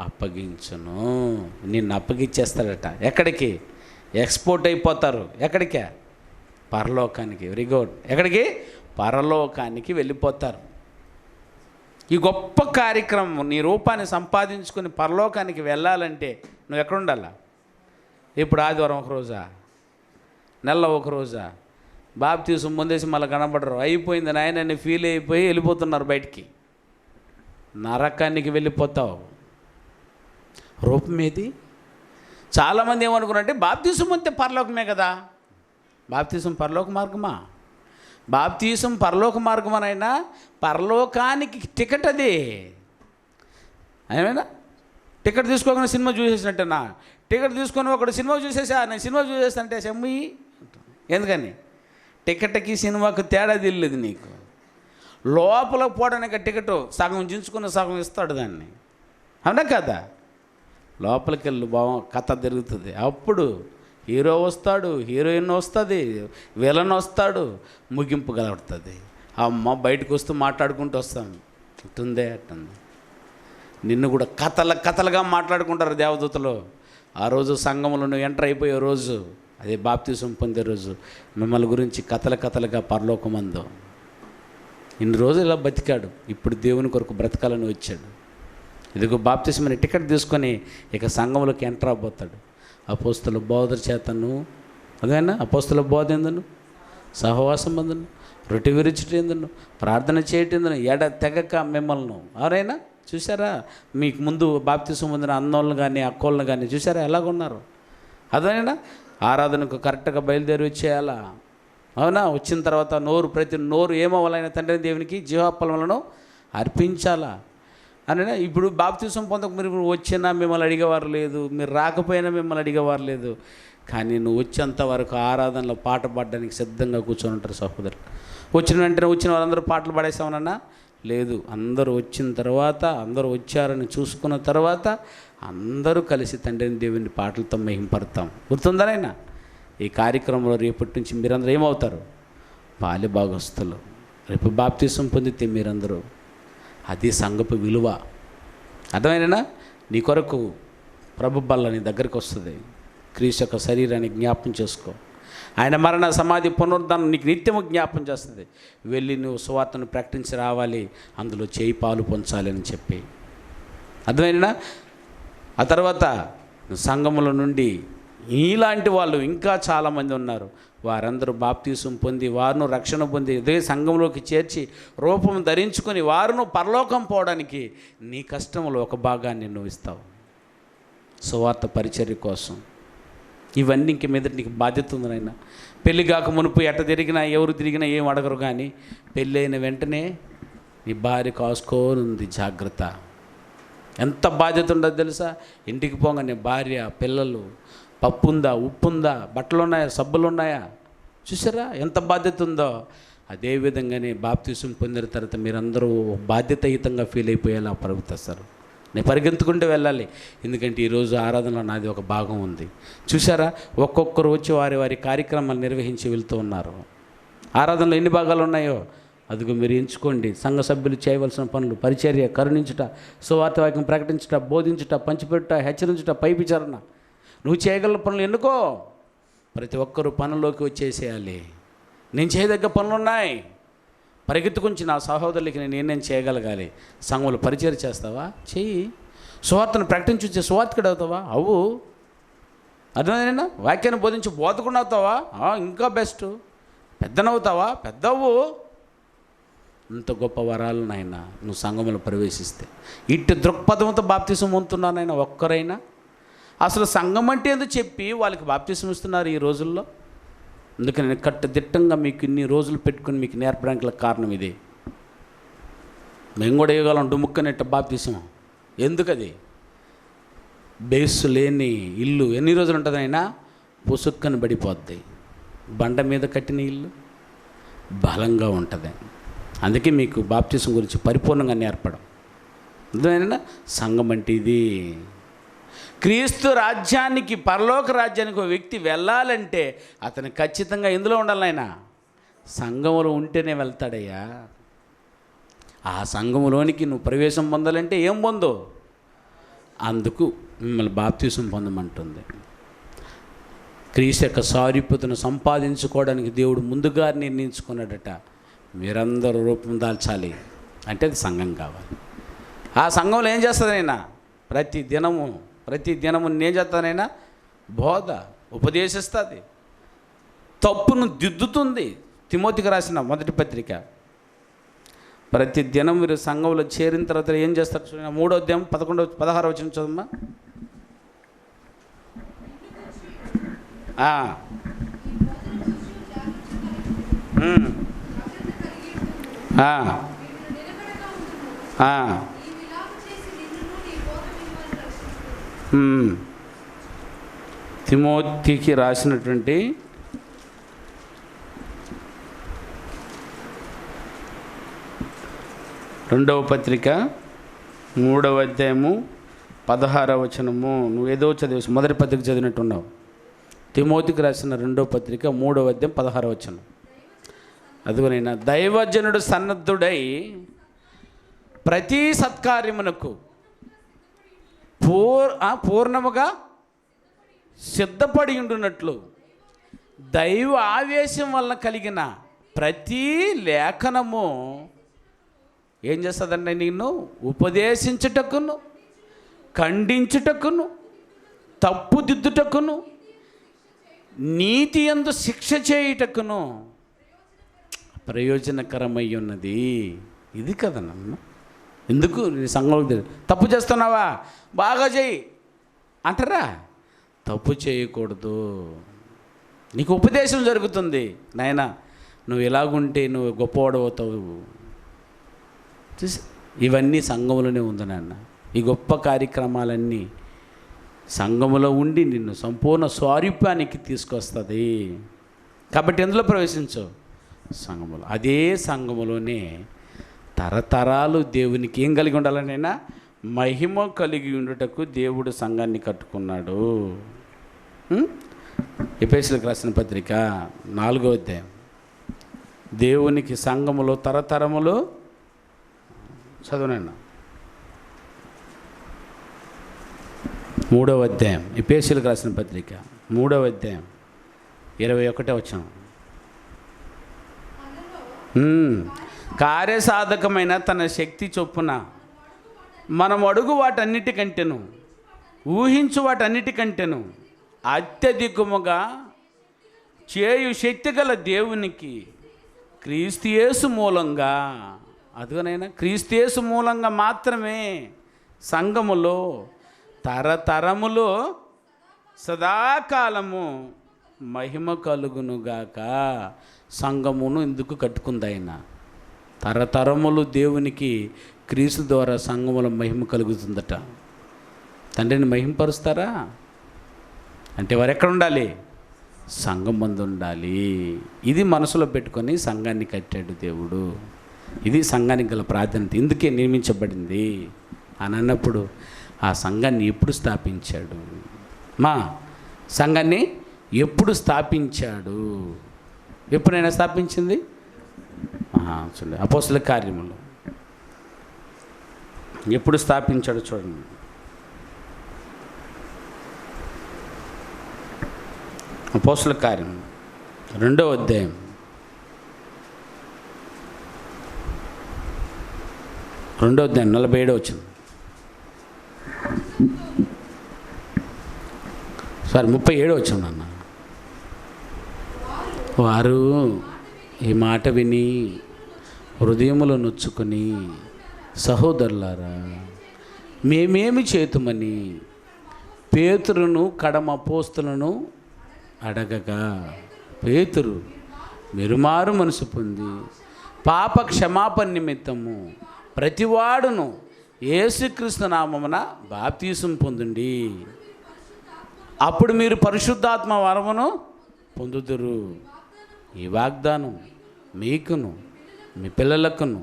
అప్పగించును. నిన్ను అప్పగించేస్తాడట. ఎక్కడికి? ఎక్స్పోర్ట్ అయిపోతారు. ఎక్కడికే? పరలోకానికి. Very good. ఎక్కడికి? పరలోకానికి వెళ్ళిపోతారు. ఈ గొప్ప కార్యక్రమం, నీ రూపాన్ని సంపాదించుకుని పరలోకానికి వెళ్ళాలంటే నువ్వు ఎక్కడ ఉండాలా? ఇప్పుడు ఆదివారం ఒక రోజా, నెల ఒక రోజా, బాప్తిసం ముందేసి మళ్ళీ కనబడరు, అయిపోయింది నాయనని ఫీల్ అయిపోయి వెళ్ళిపోతున్నారు బయటికి. నరకానికి వెళ్ళిపోతావు. రూపం ఏది? చాలామంది ఏమనుకున్నారంటే బాప్తిసం అంతే పరలోకమే కదా. బాప్తిసం పరలోక మార్గమా? బాప్తిసం పరలోక మార్గమనైనా పరలోకానికి టికెట్ అది. ఏమైనా టికెట్ తీసుకోకుండా సినిమా చూసేసినట్టేనా? టికెట్ తీసుకొని ఒకడు సినిమా చూసేసా, నేను సినిమా చూసేస్తానంటే సెమ్మి. ఎందుకని? టికెట్కి సినిమాకు తేడా తెలియదు నీకు. లోపల పోవడానికి టికెట్ సగం చించుకుని సగం ఇస్తాడు దాన్ని, అవునా కదా? లోపలికి వెళ్ళి కథ తిరుగుతుంది. అప్పుడు హీరో వస్తాడు, హీరోయిన్ వస్తుంది, విలన్ వస్తాడు, ముగింపు కలబడుతుంది. అమ్మ బయటకు వస్తూ మాట్లాడుకుంటూ వస్తాం. అట్టుందే అట్టుంది. నిన్ను కూడా కథలుగా మాట్లాడుకుంటారు దేవదూతలు. ఆ రోజు సంఘంలో నువ్వు ఎంటర్ అయిపోయే రోజు, అదే బాప్తిసం పొందే రోజు, మిమ్మల్ని గురించి కథలుగా పరలోకమందు ఇన్ని రోజులు ఇలా బతికాడు, ఇప్పుడు దేవుని కొరకు బ్రతకాలని వచ్చాడు. ఇదిగో బాప్తిసం అనే టికెట్ తీసుకొని ఇక సంఘంలోకి ఎంటర్ అవబోతాడు. అపోస్తుల బోధ చేతను, అదేనా అపోస్తుల బోధ ఎందును, సహవాసం అందును, రొట్టె విరుచుట ఎందును, ప్రార్థన చేయటందును తెగక మిమ్మల్ని ఎవరైనా చూసారా? మీకు ముందు బాప్తిసం పొందిన అన్నోళ్ళని కానీ అక్కోళ్ళని కానీ చూసారా ఎలాగున్నారు? అదేనా ఆరాధనకు కరెక్ట్గా బయలుదేరి వచ్చేయాలా, అవునా? వచ్చిన తర్వాత ప్రతి నోరు ఏమవ్వాలైనా తండ్రి దేవునికి జీవాఫలములను అర్పించాలా అని. ఇప్పుడు బాప్తిసం పొందక మీరు వచ్చినా మిమ్మల్ని అడిగేవారు లేదు, మీరు రాకపోయినా మిమ్మల్ని అడిగేవారు లేదు. కానీ నువ్వు వచ్చేంత వరకు ఆరాధనలో పాట పాడడానికి సిద్ధంగా కూర్చొని ఉంటారు సహోదరు. వచ్చిన వెంటనే వచ్చిన వాళ్ళందరూ పాటలు పాడేసామనన్నా లేదు. అందరూ వచ్చిన తర్వాత, అందరూ వచ్చారని చూసుకున్న తర్వాత అందరూ కలిసి తండ్రిని దేవుని పాటలతో మహింపడతాం. గుర్తుందనైనా ఈ కార్యక్రమంలో రేపటి నుంచి మీరందరూ ఏమవుతారు? బాల్య భాగస్తులు. రేపు బాప్తిసం పొందితే మీరందరూ, అది సంఘపు విలువ. అర్థమైనా? నీ కొరకు ప్రభు బల్ల నీ దగ్గరికి వస్తుంది. క్రీస్తు యొక్క శరీరాన్ని జ్ఞాపం చేసుకో. ఆయన మరణ సమాధి పునరుద్ధానం నీకు నిత్యము జ్ఞాపం చేస్తుంది. వెళ్ళి నువ్వు సువార్తను ప్రకటించి రావాలి, అందులో చేయి పాలు పొంచాలి అని చెప్పి. అర్థమైనా? ఆ తర్వాత సంఘముల నుండి ఇలాంటి వాళ్ళు ఇంకా చాలామంది ఉన్నారు. వారందరూ బాప్తీసం పొంది, వారును రక్షణ పొంది ఇదే సంఘంలోకి చేర్చి రూపం ధరించుకొని వారును పరలోకం పోవడానికి నీ కష్టంలో ఒక భాగాన్ని నువ్వు ఇస్తావు సువార్త పరిచర్య కోసం. ఇవన్నీ ఇంక మీద నీకు బాధ్యత ఉంది నాయన. పెళ్ళి కాక మునుపు ఎట్ట తిరిగినా ఎవరు తిరిగినా ఏం అడగరు, కానీ పెళ్ళి అయిన వెంటనే నీ భార్య కాసుకోనుంది. జాగ్రత్త. ఎంత బాధ్యత ఉండదు తెలుసా? ఇంటికి పోగానే భార్య, పిల్లలు, పప్పు ఉందా, ఉప్పు ఉందా, బట్టలు ఉన్నాయా, సబ్బులు ఉన్నాయా, చూసారా ఎంత బాధ్యత ఉందో. అదేవిధంగానే బాప్తిసం పొందిన తర్వాత మీరందరూ బాధ్యతాయుతంగా ఫీల్ అయిపోయేలా పరుగుతారు. నేను పరిగెత్తుకుంటూ వెళ్ళాలి, ఎందుకంటే ఈరోజు ఆరాధనలో నాది ఒక భాగం ఉంది. చూసారా, ఒక్కొక్కరు వచ్చి వారి వారి కార్యక్రమాలు నిర్వహించి వెళ్తూ ఉన్నారు. ఆరాధనలో ఎన్ని భాగాలు ఉన్నాయో అదిగో మీరు ఎంచుకోండి. సంఘ సభ్యులు చేయవలసిన పనులు: పరిచర్య, కరుణించుట, సువార్త వాక్యం ప్రకటించుట, బోధించుట, పంచిపెట్టుట, హెచ్చరించుట, పై విచారణ. నువ్వు చేయగల పనులు ఎన్నుకో. ప్రతి ఒక్కరూ పనుల్లోకి వచ్చేసేయాలి. నేను చేయదగ్గ పనులు ఉన్నాయి, పరిగెత్తుకుంచి నా సహోదరులకి నేనేం చేయగలగాలి. సంఘంలో పరిచర్య చేస్తావా? చెయ్యి. సువార్తను ప్రకటించి సువార్తకుడు అవుతావా? అవు. అర్థమైనా? వాక్యాన్ని బోధించి బోధకుండా అవుతావా? ఇంకా బెస్ట్. పెద్దనవుతావా? పెద్దవు. ఇంత గొప్ప వరాలు నాయన నువ్వు సంఘంలో ప్రవేశిస్తే. ఇట్టి దృక్పథంతో బాప్తిసం పొందుతున్నానైనా ఒక్కరైనా అసలు సంఘం అంటే ఏదో చెప్పి వాళ్ళకి బాప్తిసం ఇస్తున్నారు ఈ రోజుల్లో. అందుకని నేను కట్టుదిట్టంగా మీకు ఇన్ని రోజులు పెట్టుకుని మీకు నేర్పడానికి కారణం ఇదే. మేము కూడా వేయగలం డుముక్కనట్ట బాప్తిసం. ఎందుకది? బేసు లేని ఇల్లు ఎన్ని రోజులు ఉంటుంది అయినా పుసుక్కని పడిపోద్ది. బండ మీద కట్టిన ఇల్లు బలంగా ఉంటుంది. అందుకే మీకు బాప్తిసం గురించి పరిపూర్ణంగా నేర్పడం. అర్థమైనా? సంఘం అంటే ఇది. క్రీస్తు రాజ్యానికి, పరలోక రాజ్యానికి ఒక వ్యక్తి వెళ్ళాలంటే అతను ఖచ్చితంగా ఎందులో ఉండాలి ఆయన? సంఘంలో ఉంటేనే వెళ్తాడయ్యా. ఆ సంఘంలోనికి నువ్వు ప్రవేశం పొందాలంటే ఏం పొందు? అందుకు మిమ్మల్ని బాప్తిసం పొందమంటుంది. క్రీస్తు యొక్క సారూప్యతను సంపాదించుకోవడానికి దేవుడు ముందుగా నిర్ణయించుకున్నాడట. మీరందరూ రూపం దాల్చాలి అంటే అది సంఘం కావాలి. ఆ సంఘంలో ఏం చేస్తుందైనా? ప్రతి దినము నేను చేస్తానైనా బోధ ఉపదేశిస్తుంది, తప్పును దిద్దుతుంది. తిమోతికి రాసిన మొదటి పత్రిక. ప్రతి దినం మీరు సంఘంలో చేరిన తర్వాత ఏం చేస్తారు? 3వ అధ్యాయం 11-16 వచనం చదవమ్మా. తిమోతికి రాసినటువంటి రెండవ పత్రిక 3వ అధ్యాయము 16వ వచనము. నువ్వు ఏదో చదివేసి మొదటి పత్రిక చదివినట్టున్నావు. తిమోతికి రాసిన 2వ పత్రిక 3వ అధ్యాయం 16వ వచనం. అదిగోనైనా దైవజనుడు సన్నద్ధుడై ప్రతి సత్కార్యమునకు పూర్ణముగా సిద్ధపడి ఉండునట్లు దైవ ఆవేశం వలన కలిగిన ప్రతి లేఖనము ఏం చేస్తుందంటే నిన్ను ఉపదేశించుటకును, ఖండించుటకును, తప్పుదిద్దుటకును, నీతి యందు శిక్ష చేయుటకును ప్రయోజనకరమై ఉన్నది. ఇది కదనమ్మ. ఎందుకు నీ సంఘంలో తప్పు చేస్తున్నావా? బాగా చేయి అంటారా? తప్పు చేయకూడదు. నీకు ఉపదేశం జరుగుతుంది. నాయనా నువ్వు ఎలాగుంటే నువ్వు గొప్పవాడవుతావు. ఇవన్నీ సంఘంలోనే ఉంది నాన్న. ఈ గొప్ప కార్యక్రమాలన్నీ సంఘములో ఉండి నిన్ను సంపూర్ణ స్వారూప్యానికి తీసుకొస్తుంది. కాబట్టి ఎందులో ప్రవేశించు? సంఘములో. అదే సంఘములోనే తరతరాలు దేవునికి ఏం కలిగి ఉండాలనైనా? మహిమ కలిగి ఉండుటకు దేవుడు సంఘాన్ని కట్టుకున్నాడు. ఎఫెసీయులకు రాసిన పత్రిక 4వ అధ్యాయం. దేవునికి సంఘములో తరతరములు చదువునైనా 3వ అధ్యాయం. ఎఫెసీయులకు రాసిన పత్రిక 3వ అధ్యాయం 21వ వచనం. కార్యసాధకమైన తన శక్తి చొప్పున మనం అడుగు వాటన్నిటికంటేను ఊహించు వాటన్నిటికంటేను అత్యధికముగా చేయు శక్తి గల దేవునికి క్రీస్తు యేసు మూలంగా, అదుగనైనా క్రీస్తు యేసు మూలంగా మాత్రమే సంఘములో తరతరములో సదాకాలము మహిమ కలుగునుగాక. సంఘమును ఎందుకు కట్టుకుంది ఆయన? తరతరములు దేవునికి క్రీస్తు ద్వారా సంఘముల మహిమ కలుగుతుందట. తండ్రిని మహిమపరుస్తారా అంటే వారు ఎక్కడ ఉండాలి? సంఘం మందు ఉండాలి. ఇది మనసులో పెట్టుకొని సంఘాన్ని కట్టాడు దేవుడు. ఇది సంఘానికి గల ప్రాధాన్యత. ఇందుకే నియమించబడింది అని అన్నప్పుడు ఆ సంఘాన్ని ఎప్పుడు స్థాపించాడు? మా సంఘాన్ని ఎప్పుడు స్థాపించాడు? ఎప్పుడైనా స్థాపించింది? చూడండి, అపోస్తల కార్యములు ఎప్పుడు స్థాపించాడు చూడండి. అపోస్తల కార్యం 2వ అధ్యాయం 47వ వచనం. 37వ వచనం అన్న. వారు ఈ మాట విని హృదయములో నొచ్చుకొని, సహోదరులారా మేమేమి చేతుమని పేతురును కడమ అపోస్తలును అడగగా, పేతురు మెరుమారు మనసు పొంది పాప క్షమాపణ నిమిత్తము ప్రతివాడును యేసుక్రీస్తు నామమున బాప్తీసం పొందుండి, అప్పుడు మీరు పరిశుద్ధాత్మ వరమును పొందుదురు. ఈ వాగ్దానం మీకును మీ పిల్లలకును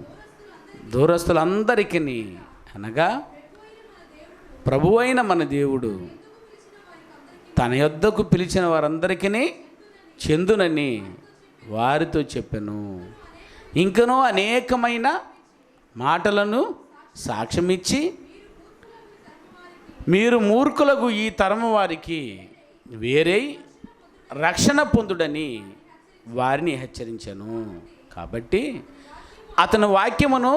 దూరస్తులందరికీ, అనగా ప్రభువైన మన దేవుడు తన యొద్దకు పిలిచిన వారందరికీ చెందునని వారితో చెప్పెను. ఇంకనూ అనేకమైన మాటలను సాక్ష్యమిచ్చి మీరు మూర్ఖులకు ఈ తరము వారికి వేరే రక్షణ పొందుడని వారిని హెచ్చరించాను. కాబట్టి అతని వాక్యమును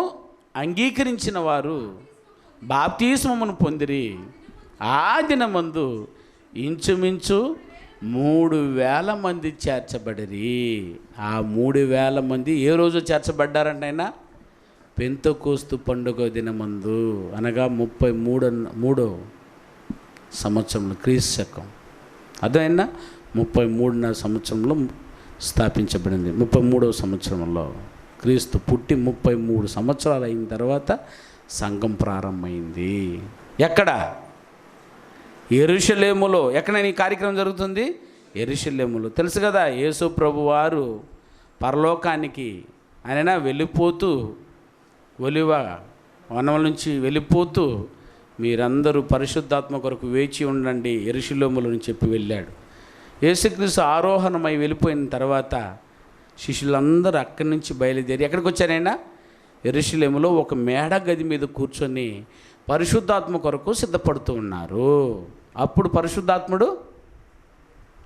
అంగీకరించిన వారు బాప్తిస్మమును పొందిరి. ఆ దినమందు ఇంచుమించు 3,000 మంది చేర్చబడిరి. ఆ 3,000 మంది ఏ రోజు చేర్చబడ్డారంటే ఆయన పెంతెకోస్తు పండుగ దినమందు, అనగా 33వ సంవత్సరంలో క్రీస్తు శకం. అదైనా 33వ సంవత్సరంలో స్థాపించబడింది. 33వ సంవత్సరంలో క్రీస్తు పుట్టి 33 సంవత్సరాలు అయిన తర్వాత సంఘం ప్రారంభమైంది. ఎక్కడ? యెరూషలేములో. ఎక్కడైనా ఈ కార్యక్రమం జరుగుతుంది? యెరూషలేములో. తెలుసు కదా, యేసు ప్రభు వారు పరలోకానికి ఆయన వెళ్ళిపోతూ, ఒలివ వనముల నుంచి వెళ్ళిపోతూ, మీరందరూ పరిశుద్ధాత్మ కొరకు వేచి ఉండండి యెరూషలేములో అని చెప్పి వెళ్ళాడు. యేసుక్రీస్తు ఆరోహణమై వెళ్ళిపోయిన తర్వాత శిష్యులందరూ అక్కడి నుంచి బయలుదేరి ఎక్కడికి వచ్చారైనా? యెరూషలేములో ఒక మేడ గది మీద కూర్చొని పరిశుద్ధాత్మ కొరకు సిద్ధపడుతూ ఉన్నారు. అప్పుడు పరిశుద్ధాత్ముడు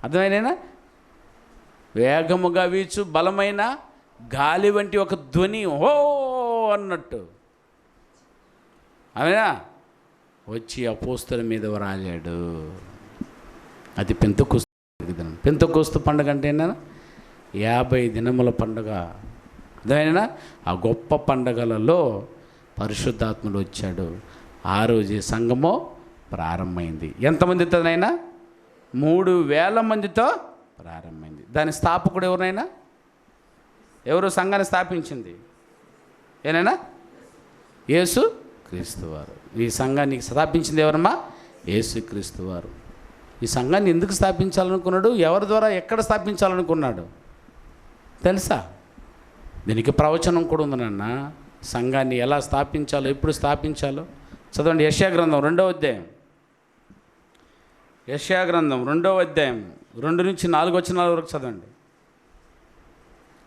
అర్థమైనా వేగముగా వీచు బలమైన గాలి వంటి ఒక ధ్వని హో అన్నట్టు అవునా వచ్చి అపోస్తల మీద రాలాడు. అది పెంతెకోస్తు పండుగ అంటే ఏంటన్నా 50 దినముల పండుగ. అర్థమైనా ఆ గొప్ప పండుగలలో పరిశుద్ధాత్ముడు వచ్చాడు. ఆ రోజే సంఘము ప్రారంభమైంది. ఎంతమంది తనైనా? 3,000 మందితో ప్రారంభమైంది. దాని స్థాపకుడు ఎవరైనా? ఎవరు సంఘాన్ని స్థాపించింది? ఏనైనా? యేసు క్రీస్తు వారు. ఈ సంఘాన్ని స్థాపించింది ఎవరమ్మా? యేసు క్రీస్తు వారు. ఈ సంఘాన్ని ఎందుకు స్థాపించాలనుకున్నాడు? ఎవరి ద్వారా ఎక్కడ స్థాపించాలనుకున్నాడు తెలుసా? దీనికి ప్రవచనం కూడా ఉంది నాన్న. సంఘాన్ని ఎలా స్థాపించాలో, ఎప్పుడు స్థాపించాలో చదవండి. యెషయా గ్రంథం 2వ అధ్యాయం, యెషయా గ్రంథం 2వ అధ్యాయం 2 నుంచి 4 వచనాల వరకు చదవండి.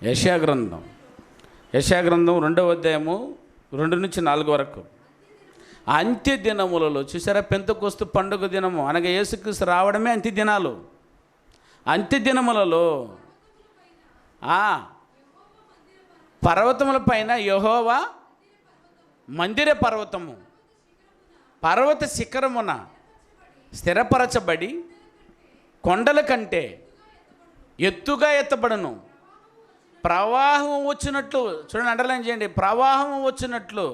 యెషయా గ్రంథం 2వ అధ్యాయము 2 నుంచి 4 వరకు. అంత్య దినములలో చూసారా, పెంతెకొస్తు పండుగ దినము అనగా యేసుక్రీస్తు రావడమే అంత్య దినాలు. అంత్య దినములలో పర్వతముల పైన యెహోవా మందిర పర్వతము, పర్వత శిఖరమున స్థిరపరచబడి కొండల కంటే ఎత్తుగా ఎత్తబడను. ప్రవాహం వచ్చినట్లు, చూడండి, అండర్లైన్ చేయండి, ప్రవాహం వచ్చినట్లు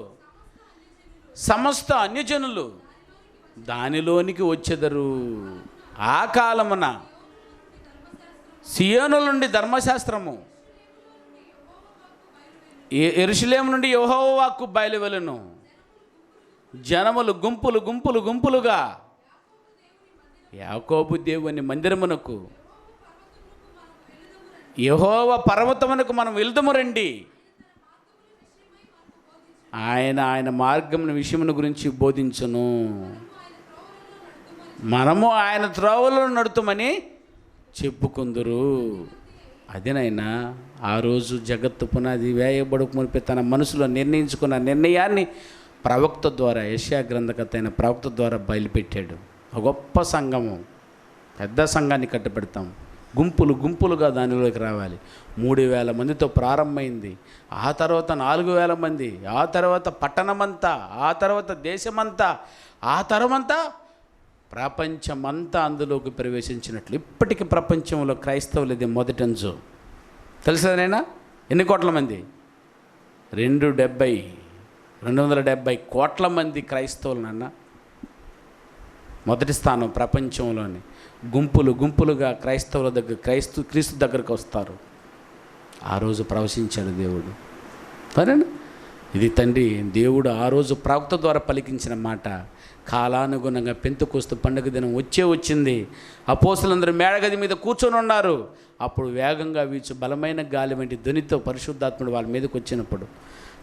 సమస్త అన్యజనులు దానిలోనికి వచ్చెదరు. ఆ కాలమున సియోను నుండి ధర్మశాస్త్రము, యెరూషలేము నుండి యెహోవా వాక్కు బయలువెలును. జనములు గుంపులు గుంపులు గుంపులుగా యాకోబు దేవుని మందిరమునకు, యెహోవా పర్వతమునకు మనం వెళ్దుము రండి. ఆయన మార్గమున విషయమును గురించి బోధించును. మనము ఆయన త్రోవలను నడుతుమని చెప్పుకుందురు. అదేనైనా ఆ రోజు జగత్తు పునాది వేయబడక మునిపే తన మనసులో నిర్ణయించుకున్న నిర్ణయాన్ని ప్రవక్త ద్వారా, యెషయా గ్రంథకర్త అయిన ప్రవక్త ద్వారా బయలుపెట్టాడు. ఒక గొప్ప సంఘము, పెద్ద సంఘాన్ని కట్టబెడతాం, గుంపులు గుంపులుగా దానిలోకి రావాలి. 3,000 మందితో ప్రారంభమైంది, ఆ తర్వాత 4,000 మంది, ఆ తర్వాత పట్టణమంతా, ఆ తర్వాత దేశమంతా, ఆ తర్వాత ప్రపంచమంతా అందులోకి ప్రవేశించినట్లు. ఇప్పటికీ ప్రపంచంలో క్రైస్తవులది మొదటంజు. తెలుసా? ఎన్ని కోట్ల మంది? 270 కోట్ల మంది క్రైస్తవులు నాన్న. మొదటి స్థానం ప్రపంచంలోని. గుంపులు గుంపులుగా క్రైస్తవుల దగ్గర, క్రీస్తు దగ్గరకు వస్తారు. ఆ రోజు ప్రవశించాడు దేవుడు. సరేనా? ఇది తండ్రి దేవుడు ఆ రోజు ప్రవక్త ద్వారా పలికించిన మాట. కాలానుగుణంగా పెంతెకొస్తు పండుగ దినం వచ్చింది. అపోస్తలులందరూ మేడగది మీద కూర్చొని ఉన్నారు. అప్పుడు వేగంగా వీచు బలమైన గాలి వంటి ధ్వనితో పరిశుద్ధాత్ముడు వాళ్ళ మీదకి వచ్చినప్పుడు,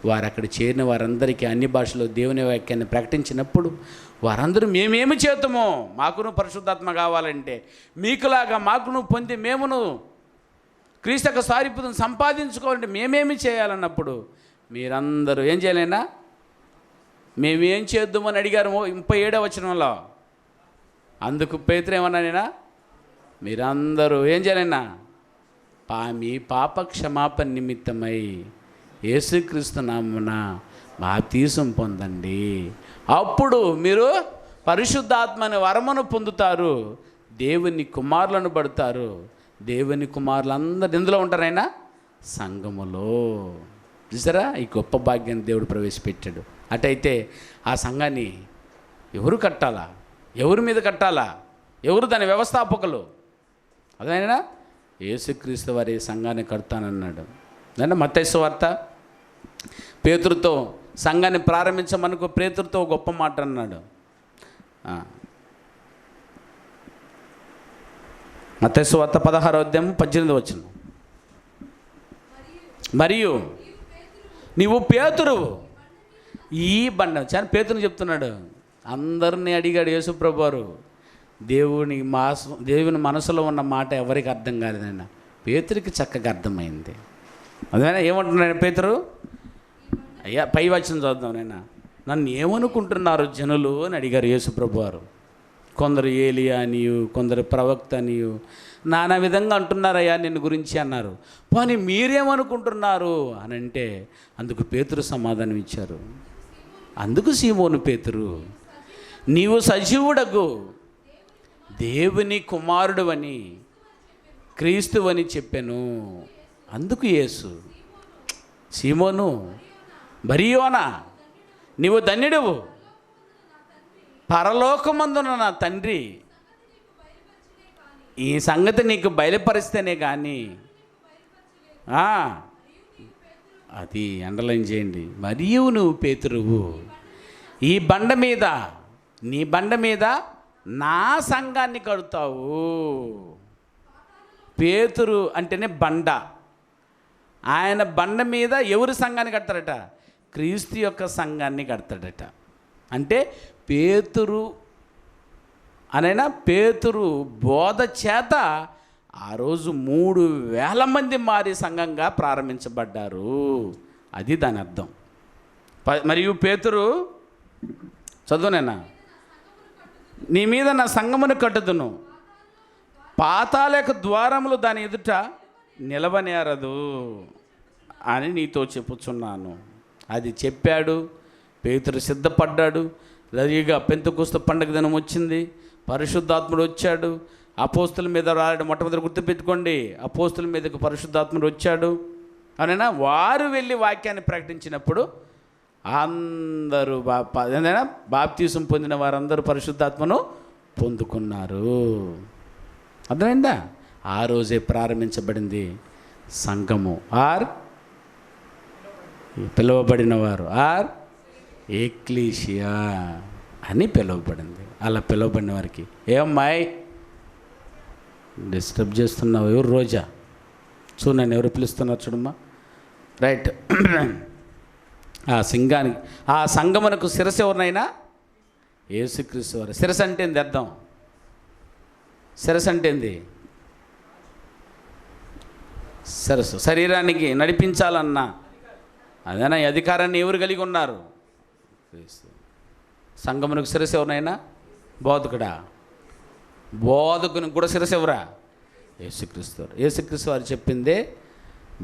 వారు అక్కడ చేరిన వారందరికీ అన్ని భాషలో దేవుని వాక్యాన్ని ప్రకటించినప్పుడు వారందరూ మేమేమి చేద్దామో, మాకును పరిశుద్ధాత్మ కావాలంటే మీకులాగా మాకును పొంది మేమును క్రీస్తు యొక్క సారూప్యతను సంపాదించుకోవాలంటే మేమేమి చేయాలన్నప్పుడు మీరందరూ ఏం చేయలేనా? మేమేం చేద్దామని అడిగారు 37వ వచనంలో. అందుకు పేతురు ఏమన్నానేనా? మీరందరూ ఏం చేయాలన్నా? మీ పాప క్షమాపణ నిమిత్తమై యేసుక్రీస్తు నామమున బాప్తీసం పొందండి. అప్పుడు మీరు పరిశుద్ధాత్మని వరమును పొందుతారు, దేవుని కుమారులను పడతారు. దేవుని కుమారులందరూ ఎందులో ఉంటారైనా? సంఘములో. చూసారా? ఈ గొప్ప భాగ్యాన్ని దేవుడు ప్రవేశపెట్టాడు. అటైతే ఆ సంఘాన్ని ఎవరు కట్టాలా? ఎవరి మీద కట్టాలా? ఎవరు దాని వ్యవస్థాపకులు? అదైనా యేసుక్రీస్తు వారి సంఘాన్ని కడతానన్నాడు. అంటే మత్తయి సువార్త పేతురుతో సంఘాన్ని ప్రారంభించమనుకో, పేతురుతో గొప్ప మాట అన్నాడు. మత్తయి సువార్త 16వ అధ్యాయం 18వ వచనం. మరియు నీవు పేతురువు, ఈ బండ చాలా పేతురుని చెప్తున్నాడు. అందరినీ అడిగాడు యేసుప్రభు వారు. దేవుని మనసులో ఉన్న మాట ఎవరికి అర్థం కాలేదైనా పేతురికి చక్కగా అర్థమైంది. అదేనా ఏమంటున్నాడు పేతురు? అయ్యా పై వచనం చూద్దాం. నన్ను ఏమనుకుంటున్నారు జనులు అని అడిగారు యేసుప్రభు వారు. కొందరు ఏలియా అనియు, కొందరు ప్రవక్త అనియు నానా విధంగా అంటున్నారయ్యా నిన్ను గురించి అన్నారు. పోనీ మీరేమనుకుంటున్నారు అని అంటే అందుకు పేతురు సమాధానం ఇచ్చారు. అందుకు సీమోను పేతురు, నీవు సజీవుడగు దేవుని కుమారుడు అని, క్రీస్తు అని చెప్పాను. అందుకు యేసు, సీమోను బరియోనా, నీవు ధన్యుడువు, పరలోకమందున నా తండ్రి ఈ సంగతి నీకు బయలుపరిస్తేనే కానీ అది అండర్లైన్ చేయండి. మరియు నువ్వు పేతురువు, ఈ బండ మీద, నీ బండ మీద నా సంఘాన్ని కడుతావు. పేతురు అంటేనే బండ. ఆయన బండ మీద ఎవరు సంఘాన్ని కడతారట? క్రీస్తు యొక్క సంఘాన్ని కడతాడట. అంటే పేతురు అనైనా పేతురు బోధ చేత ఆ రోజు 3,000 మంది మారి సంఘంగా ప్రారంభించబడ్డారు. అది దాని అర్థం. మరియు పేతురు చదువునేనా, నీ మీద నా సంఘమును కట్టుదును, పాతాళ ద్వారములు దాని ఎదుట నిలవనేరదు అని నీతో చెప్పుచున్నాను. అది చెప్పాడు. పేతురు సిద్ధపడ్డాడు. రెడీగా పెంతెకొస్తు పండగ దినం వచ్చింది. పరిశుద్ధాత్ముడు వచ్చాడు. అపోస్తుల మీద రాయడం మొట్టమొదటి గుర్తుపెట్టుకోండి. అపోస్తుల మీదకు పరిశుద్ధాత్ముడు వచ్చాడు అనైనా వారు వెళ్ళి వాక్యాన్ని ప్రకటించినప్పుడు అందరూ బాప్తీసం పొందిన వారందరూ పరిశుద్ధాత్మను పొందుకున్నారు. అర్థమైందా? ఆ రోజే ప్రారంభించబడింది సంఘము. పిలువబడిన వారు ఎక్లీషియా అని పిలువబడింది. అలా పిలువబడిన వారికి ఏమ్మాయి డిస్టర్బ్ చేస్తున్నావు? ఎవరు? రోజా. నన్ను ఎవరు పిలుస్తున్నారు చూడమ్మా. రైట్. ఆ సంఘమునకు శిరస్సు ఎవరినైనా యేసుక్రీస్తు వారు. శిరస్సు అంటే ఏంది అర్థం? శిరస్సు అంటే ఏంది? శిరస్సు శరీరానికి నడిపించాలన్నా అదేనా అధికారాన్ని ఎవరు కలిగి ఉన్నారు? సంఘమునకు శిరస్సు ఎవరినైనా బోధకుడా? బోధకునికి కూడా శిరస్సు ఎవరా? యేసుక్రీస్తు. యేసుక్రీస్తు వారు చెప్పిందే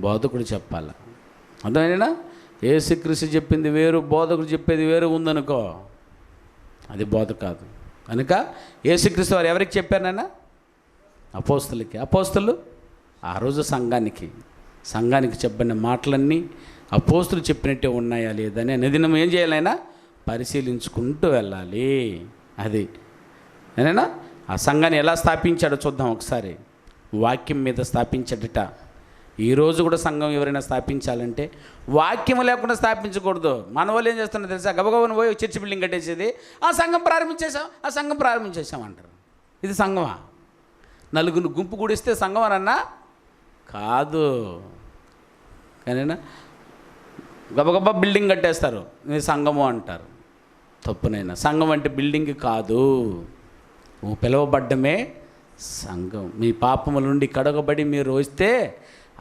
బోధకుడు చెప్పాల. అర్థమైనా? యేసుక్రీస్తు చెప్పింది వేరు, బోధకుడు చెప్పేది వేరు ఉందనుకో, అది బోధ కాదు. కనుక యేసుక్రీస్తు వారు ఎవరికి చెప్పారనైనా? అపోస్తులకి. అపోస్తులు ఆ రోజు సంఘానికి చెప్పిన మాటలన్నీ అపోస్తులు చెప్పినట్టే ఉన్నాయా లేదని అనుదినం ఏం చేయాలైనా పరిశీలించుకుంటూ వెళ్ళాలి. అది నేనైనా ఆ సంఘాన్ని ఎలా స్థాపించాడో చూద్దాం ఒకసారి. వాక్యం మీద స్థాపించడట. ఈరోజు కూడా సంఘం ఎవరైనా స్థాపించాలంటే వాక్యం లేకుండా స్థాపించకూడదు. మన వాళ్ళు ఏం చేస్తున్నారు తెలుసా? గబగబను పోయి చర్చి బిల్డింగ్ కట్టేసేది, ఆ సంఘం ప్రారంభించేసాం అంటారు. ఇది సంఘమా? నలుగురు గుంపు కూడిస్తే సంఘం అనన్నా కాదు. కానీనా గబగబా బిల్డింగ్ కట్టేస్తారు, ఇది సంఘము అంటారు. తప్పునైనా. సంఘం అంటే బిల్డింగ్ కాదు. నువ్వు పిలువబడ్డమే సంఘం. మీ పాపముల నుండి కడగబడి మీరు వస్తే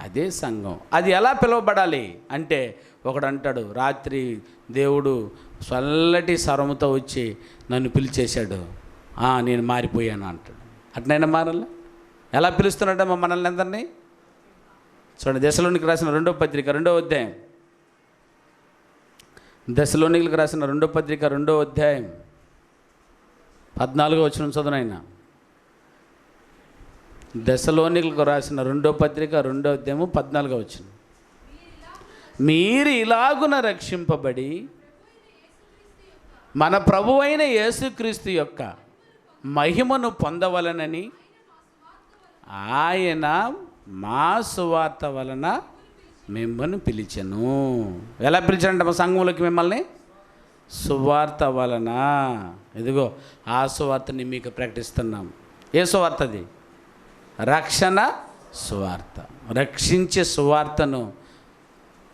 అదే సంఘం. అది ఎలా పిలువబడాలి అంటే, ఒకడు అంటాడు రాత్రి దేవుడు చల్లటి స్వరముతో వచ్చి నన్ను పిలిచేశాడు, నేను మారిపోయాను అంటాడు. అట్నైనా మారాల? ఎలా పిలుస్తున్నాడమ్మా మనల్ని అందరినీ? చూడండి, దశలోనికి రాసిన 2వ పత్రిక 2వ అధ్యాయం. దశలోనికులకు రాసిన 2వ పత్రిక 2వ అధ్యాయం 14వ వచనం చదువునైనా. దశలోనికులకు రాసిన 2వ పత్రిక 2వ అధ్యాయము 14వ వచనం. మీరు ఇలాగున రక్షింపబడి మన ప్రభువైన యేసుక్రీస్తు యొక్క మహిమను పొందవలనని ఆయన మా సువార్త వలన మిమ్మల్ని పిలిచెను. ఎలా పిలిచారంట మా సంఘంలోకి మిమ్మల్ని? సువార్త వలన. ఇదిగో ఆ సువార్తని మీకు ప్రకటిస్తున్నాం. ఏ సువార్త అది? రక్షణ సువార్త. రక్షించే సువార్తను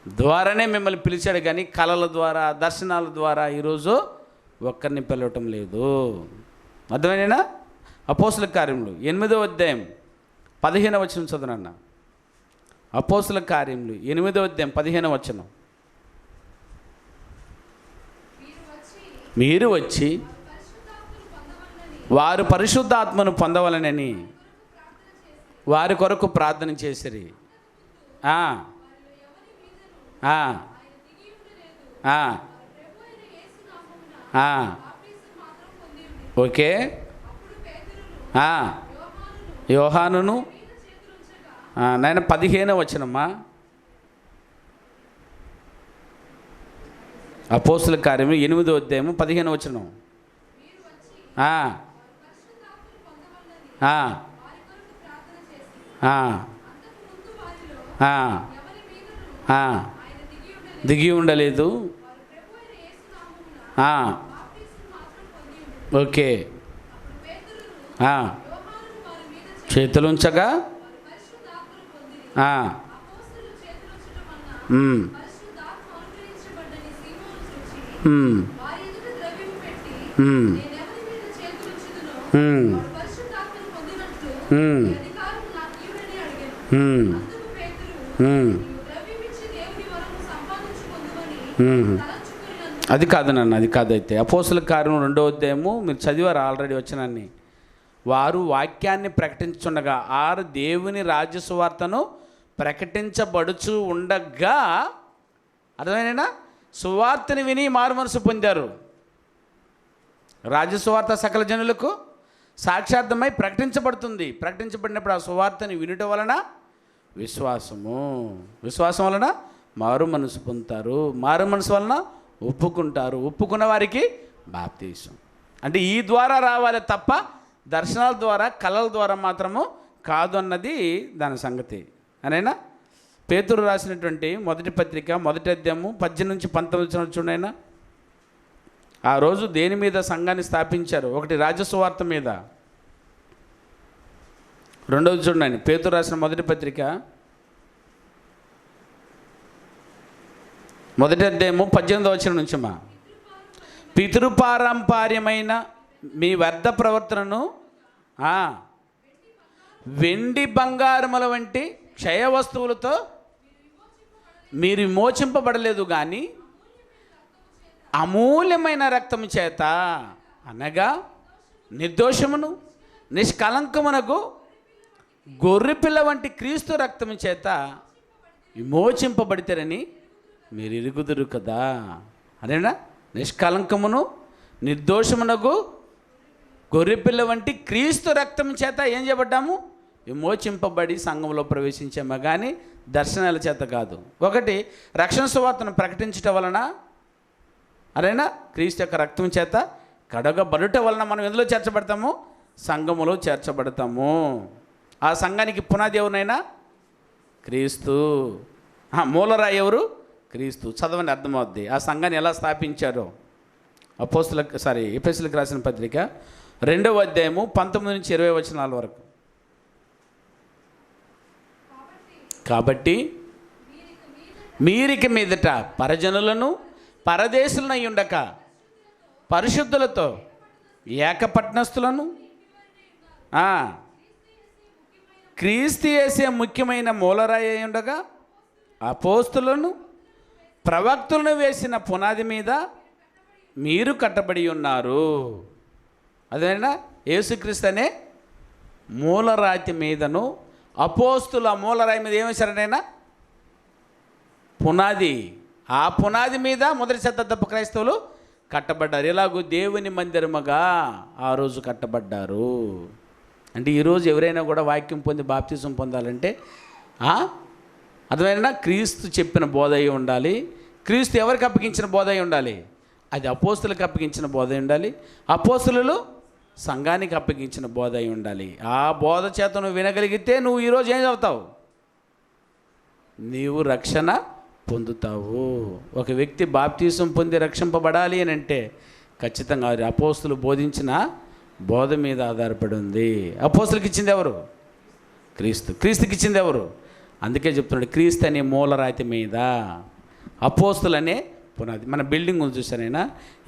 ద్వారానే మిమ్మల్ని పిలిచాడు, కానీ కళల ద్వారా దర్శనాల ద్వారా ఈరోజు ఒక్కరిని పిలవటం లేదు. అర్థమైనా? అపోస్తుల కార్యములు 8వ అధ్యాయం 15వ వచనం చదువునన్న. అపోస్తుల కార్యములు 8వ అధ్యాయం 15వ వచనం. మీరు వచ్చి వారు పరిశుద్ధాత్మను పొందవలనని వారి కొరకు ప్రార్థన చేసిరి. ఓకే. యోహానును నాయన 15వ వచనమ్మా. అపోస్తుల కార్యము 8వ అధ్యాయము 15వ వచనం. దిగి ఉండలేదు. ఓకే. చేతులుంచగా అది కాదు నన్ను, అది కాదు. అయితే అపోస్తుల కార్యం 2వ అధ్యాయము మీరు చదివారు ఆల్రెడీ వచ్చినాన్ని. వారు వాక్యాన్ని ప్రకటించుండగా, ఆరు దేవుని రాజ్య సువార్తను ప్రకటించబడుచు ఉండగా, అర్థమైనా సువార్తని విని మారు మనసు పొందారు. రాజ్య సువార్త సకల జనులకు సాక్షార్థమై ప్రకటించబడుతుంది. ప్రకటించబడినప్పుడు ఆ సువార్తని వినుట వలన విశ్వాసం వలన మారు మనసు పొందుతారు. మారు మనసు వలన ఒప్పుకుంటారు. ఒప్పుకున్న వారికి బాప్తీసం. అంటే ఈ ద్వారా రావాలి తప్ప దర్శనాల ద్వారా కళల ద్వారా మాత్రము కాదు అన్నది దాని సంగతి. అనేనా పేతురు రాసినటువంటి మొదటి పత్రిక 1వ అధ్యాయము 18 నుంచి 19 చూడైనా. ఆ రోజు దేని మీద సంఘాన్ని స్థాపించారు? ఒకటి రాజ్యసువార్త మీద, 2వది చూడండి పేతురు రాసిన మొదటి పత్రిక 1వ అధ్యాయము 18వ వచనం నుంచి. పితృపారంపర్యమైన మీ వ్యర్థ ప్రవర్తనను వెండి బంగారముల వంటి క్షయ వస్తువులతో మీరు విమోచింపబడలేదు, కానీ అమూల్యమైన రక్తము చేత, అనగా నిర్దోషమును నిష్కలంకమునకు గొర్రెపిల్ల వంటి క్రీస్తు రక్తము చేత విమోచింపబడితేరని మీరు ఎరుగుదురు కదా. అదేనా నిష్కలంకమును నిర్దోషమునకు గొర్రెపిల్ల వంటి క్రీస్తు రక్తం చేత ఏం చేయబడ్డాము? విమోచింపబడి సంఘంలో ప్రవేశించాము, కానీ దర్శనాల చేత కాదు. ఒకటి రక్షణ సువార్తను ప్రకటించటం వలన, అదేనా క్రీస్తు యొక్క రక్తం చేత కడగబడుట వలన మనం ఎందులో చేర్చబడతాము? సంఘములో చేర్చబడతాము. ఆ సంఘానికి పునాది ఎవరినైనా క్రీస్తు. మూలరాయి ఎవరు? క్రీస్తు. చదవని అర్థమవుద్ది. ఆ సంఘాన్ని ఎలా స్థాపించారో ఎఫెసీయులకు రాసిన పత్రిక 2వ అధ్యాయము 19 నుంచి 20 వచనాల వరకు. కాబట్టి మీరిక మీదట పరజనులను పరదేశులను అయ్యుండక పరిశుద్ధులతో ఏకపట్నస్తులను, క్రీస్తు యేసే ముఖ్యమైన మూలరాయి అయి ఉండగా అపోస్తులను ప్రవక్తులను వేసిన పునాది మీద మీరు కట్టబడి ఉన్నారు. అదేనా యేసుక్రీస్తు అనే మూలరాతి మీదను, అపోస్తుల మూలరాయి మీద ఏం వేశారనైనా? పునాది. ఆ పునాది మీద మొదటి శతాబ్దపు క్రైస్తవులు కట్టబడ్డారు. ఎలాగూ దేవుని మందిరముగా ఆ రోజు కట్టబడ్డారు. అంటే ఈరోజు ఎవరైనా కూడా వాక్యం పొంది బాప్తిజం పొందాలంటే అర్థమైనా క్రీస్తు చెప్పిన బోధ అయి ఉండాలి. క్రీస్తు ఎవరికి అప్పగించిన బోధ అయి ఉండాలి? అది అపోస్తులకు అప్పగించిన బోధ అయి ఉండాలి. అపోస్తులు సంఘానికి అప్పగించిన బోధ అయి ఉండాలి. ఆ బోధ చేత నువ్వు వినగలిగితే నువ్వు ఈరోజు ఏం చదువుతావు? నీవు రక్షణ పొందుతావు. ఒక వ్యక్తి బాప్తిజం పొంది రక్షింపబడాలి అని అంటే ఖచ్చితంగా అపోస్తులు బోధించిన బోధ మీద ఆధారపడి ఉంది. అపోస్తులకు ఇచ్చింది ఎవరు? క్రీస్తు. క్రీస్తుకి ఇచ్చింది ఎవరు? అందుకే చెప్తున్నాడు క్రీస్తు అనే మూలరాతి మీద, అపోస్తులు అనే పునాది. మన బిల్డింగ్ ఉంది చూసానైనా,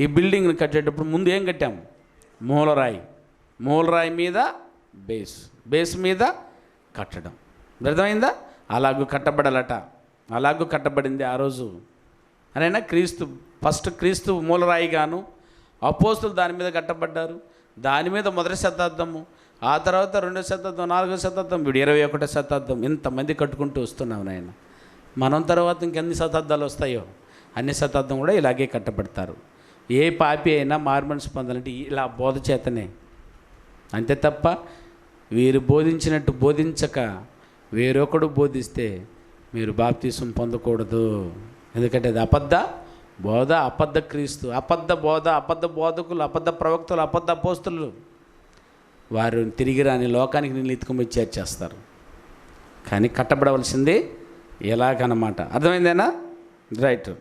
ఈ బిల్డింగ్ని కట్టేటప్పుడు ముందు ఏం కట్టాము? మూలరాయి. మూలరాయి మీద బేస్ మీద కట్టడం. అర్థమైందా? అలాగూ కట్టబడాలట. అలాగూ కట్టబడింది ఆ రోజు. అనైనా క్రీస్తు మూలరాయి గాను, అపోస్తులు దాని మీద కట్టబడ్డారు. దాని మీద మొదటి శతాబ్దము, ఆ తర్వాత 2వ శతాబ్దం, 4వ శతాబ్దం, 21వ శతాబ్దం, ఇంతమంది కట్టుకుంటూ వస్తున్నాం నాయన. మనం తర్వాత ఇంకెన్ని శతాబ్దాలు వస్తాయో అన్ని శతాబ్దం కూడా ఇలాగే కట్టబడతారు. ఏ పాపి అయినా మారుమనసు పొందాలంటే ఇలా బోధ చేతనే. అంతే తప్ప వీరు బోధించినట్టు బోధించక వేరొకడు బోధిస్తే మీరు బాప్తిసం పొందకూడదు. ఎందుకంటే అది అబద్ధ బోధ, అబద్ధ క్రీస్తు, అబద్ధ బోధ, అబద్ధ బోధకులు, అబద్ధ ప్రవక్తలు, అబద్ధ అపోస్తులు. వారు తిరిగి రాని లోకానికి నీళ్ళు ఎత్తుకొని చేర్చేస్తారు. కానీ కట్టబడవలసింది ఎలాగనమాట. అర్థమైందేనా? రైట్.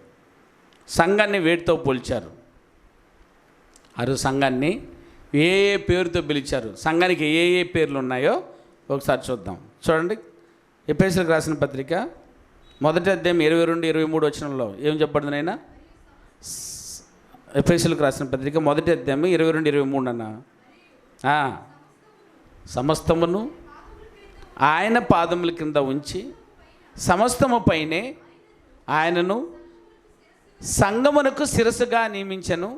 సంఘాన్ని వేటితో పోల్చారు? సంఘాన్ని ఏ ఏ పేరుతో పిలిచారు? సంఘానికి ఏ ఏ పేర్లు ఉన్నాయో ఒకసారి చూద్దాం. చూడండి, ఎఫెసీయులకు రాసిన పత్రిక 1వ అధ్యాయం 22-23 వచనంలో ఏం చెప్పబడింది నైనా? ఎఫెసీయులకు రాసిన పత్రిక 1వ అధ్యాయం 22-23 అన్న. సమస్తమును ఆయన పాదముల కింద ఉంచి సమస్తము పైనే ఆయనను సంఘమునకు శిరస్సుగా నియమించను.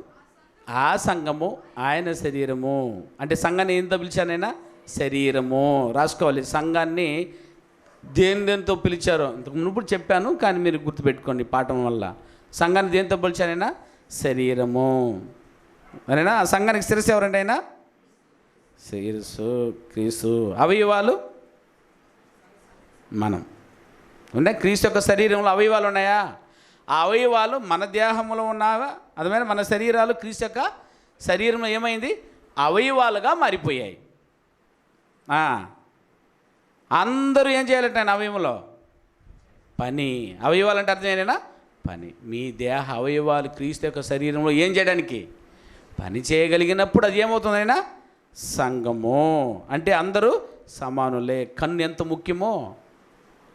ఆ సంఘము ఆయన శరీరము. అంటే సంఘాన్ని ఏంతో పిలిచానైనా? శరీరము. రాసుకోవాలి. సంఘాన్ని దేనితో పిలిచారో ఇంతకు మునుపు చెప్పాను, కానీ మీరు గుర్తుపెట్టుకోండి పాఠం వల్ల. సంఘాన్ని దేనితో పిలిచానైనా? శరీరము. అరేనా? ఆ సంఘానికి శిరస్సు ఎవరంటే అయినా? శిరస్సు క్రీస్తు. అవయవాలు మనం ఉన్నాయి. క్రీస్తు యొక్క శరీరంలో అవయవాలు ఉన్నాయా? ఆ అవయవాలు మన దేహంలో ఉన్నావా? అదమైన మన శరీరాలు క్రీస్తు యొక్క శరీరంలో ఏమైంది? అవయవాలుగా మారిపోయాయి. అందరూ ఏం చేయాలంటే ఆయన అవయవంలో పని. అవయవాలు అంటే అర్థం ఏంటైనా? పని. మీ దేహ అవయవాలు క్రీస్తు యొక్క శరీరంలో ఏం చేయడానికి? పని చేయగలిగినప్పుడు అది ఏమవుతుందైనా? సంఘము. అంటే అందరూ సమానులే. కన్ను ఎంత ముఖ్యమో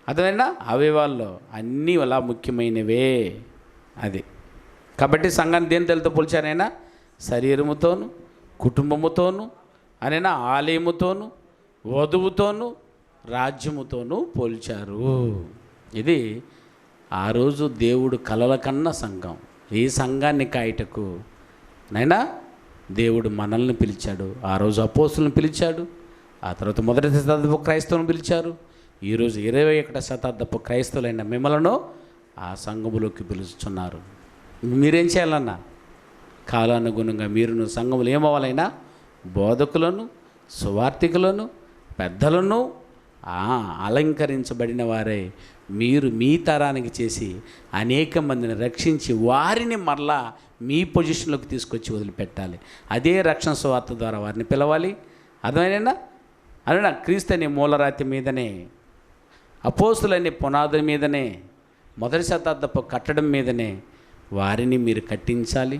అదేనా? అవయవాల్లో అన్నీ అలా ముఖ్యమైనవే. అది కాబట్టి సంఘాన్ని దేని తెలుతో పోల్చానైనా? శరీరముతోను, కుటుంబముతోను, అనైనా ఆలయముతోను, వధువుతోను, రాజ్యముతోనూ పోల్చారు. ఇది ఆ రోజు దేవుడు కలల కన్నా సంఘం. ఈ సంఘాన్ని కాయటకు నైనా దేవుడు మనల్ని పిలిచాడు. ఆ రోజు అపోస్తులను పిలిచాడు. ఆ తర్వాత మొదటి శతాబ్దపు క్రైస్తవులను పిలిచారు. ఈరోజు 21వ శతాబ్దపు క్రైస్తవులైన మిమ్మలను ఆ సంఘములోకి పిలుస్తున్నారు. మీరేం చేయాలన్నా? కాలానుగుణంగా మీరును సంఘములు ఏమవ్వాలైనా? బోధకులను, సువార్థికులను, పెద్దలను అలంకరించబడిన వారే మీరు మీ తరానికి చేసి అనేక మందిని రక్షించి వారిని మరలా మీ పొజిషన్లోకి తీసుకొచ్చి వదిలిపెట్టాలి. అదే రక్షణ సువార్త ద్వారా వారిని పిలవాలి. అర్థమైనా? అదేనా? క్రీస్తు అనే మూలరాతి మీదనే, అపోస్తులనే పునాదుల మీదనే, మొదటి శతాబ్దపు కట్టడం మీదనే వారిని మీరు కట్టించాలి.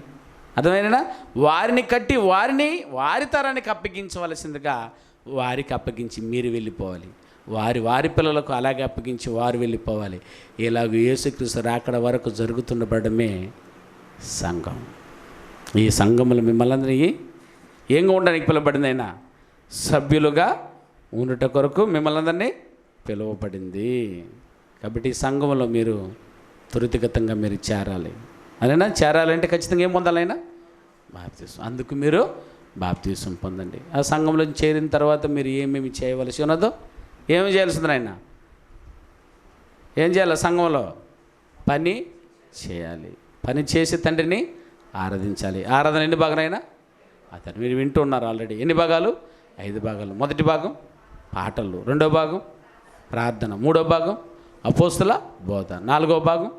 అర్థమైనా? వారిని కట్టి వారి తరానికి అప్పగించవలసిందిగా వారికి అప్పగించి మీరు వెళ్ళిపోవాలి. వారి పిల్లలకు అలాగే అప్పగించి వారు వెళ్ళిపోవాలి. ఇలాగ యేసుక్రీస్తు రాకడ వరకు జరుగుతుండబడమే సంఘం. ఈ సంఘములు మిమ్మల్ని అందరినీ ఏంగా ఉండడానికి పిలువబడిందైనా? సభ్యులుగా ఉండుట కొరకు మిమ్మల్ని అందరినీ పిలువబడింది. కాబట్టి ఈ సంఘంలో మీరు త్వరితగతంగా మీరు చేరాలి. అదేనా? చేరాలంటే ఖచ్చితంగా ఏం పొందాలైనా? బాప్తీసం. అందుకు మీరు బాప్తీసం పొందండి. ఆ సంఘంలో చేరిన తర్వాత మీరు ఏమేమి చేయవలసి ఉన్నదో ఏమి చేయాల్సింది ఆయన? ఏం చేయాలి? సంఘంలో పని చేయాలి. పని చేసి తండ్రిని ఆరాధించాలి. ఆరాధన ఎన్ని భాగాలైనా అతను మీరు వింటూ ఉన్నారు ఆల్రెడీ. ఎన్ని భాగాలు? 5 భాగాలు. మొదటి భాగం పాటలు, 2వ భాగం ప్రార్థన, 3వ భాగం అపోస్తుల బోధ, 4వ భాగం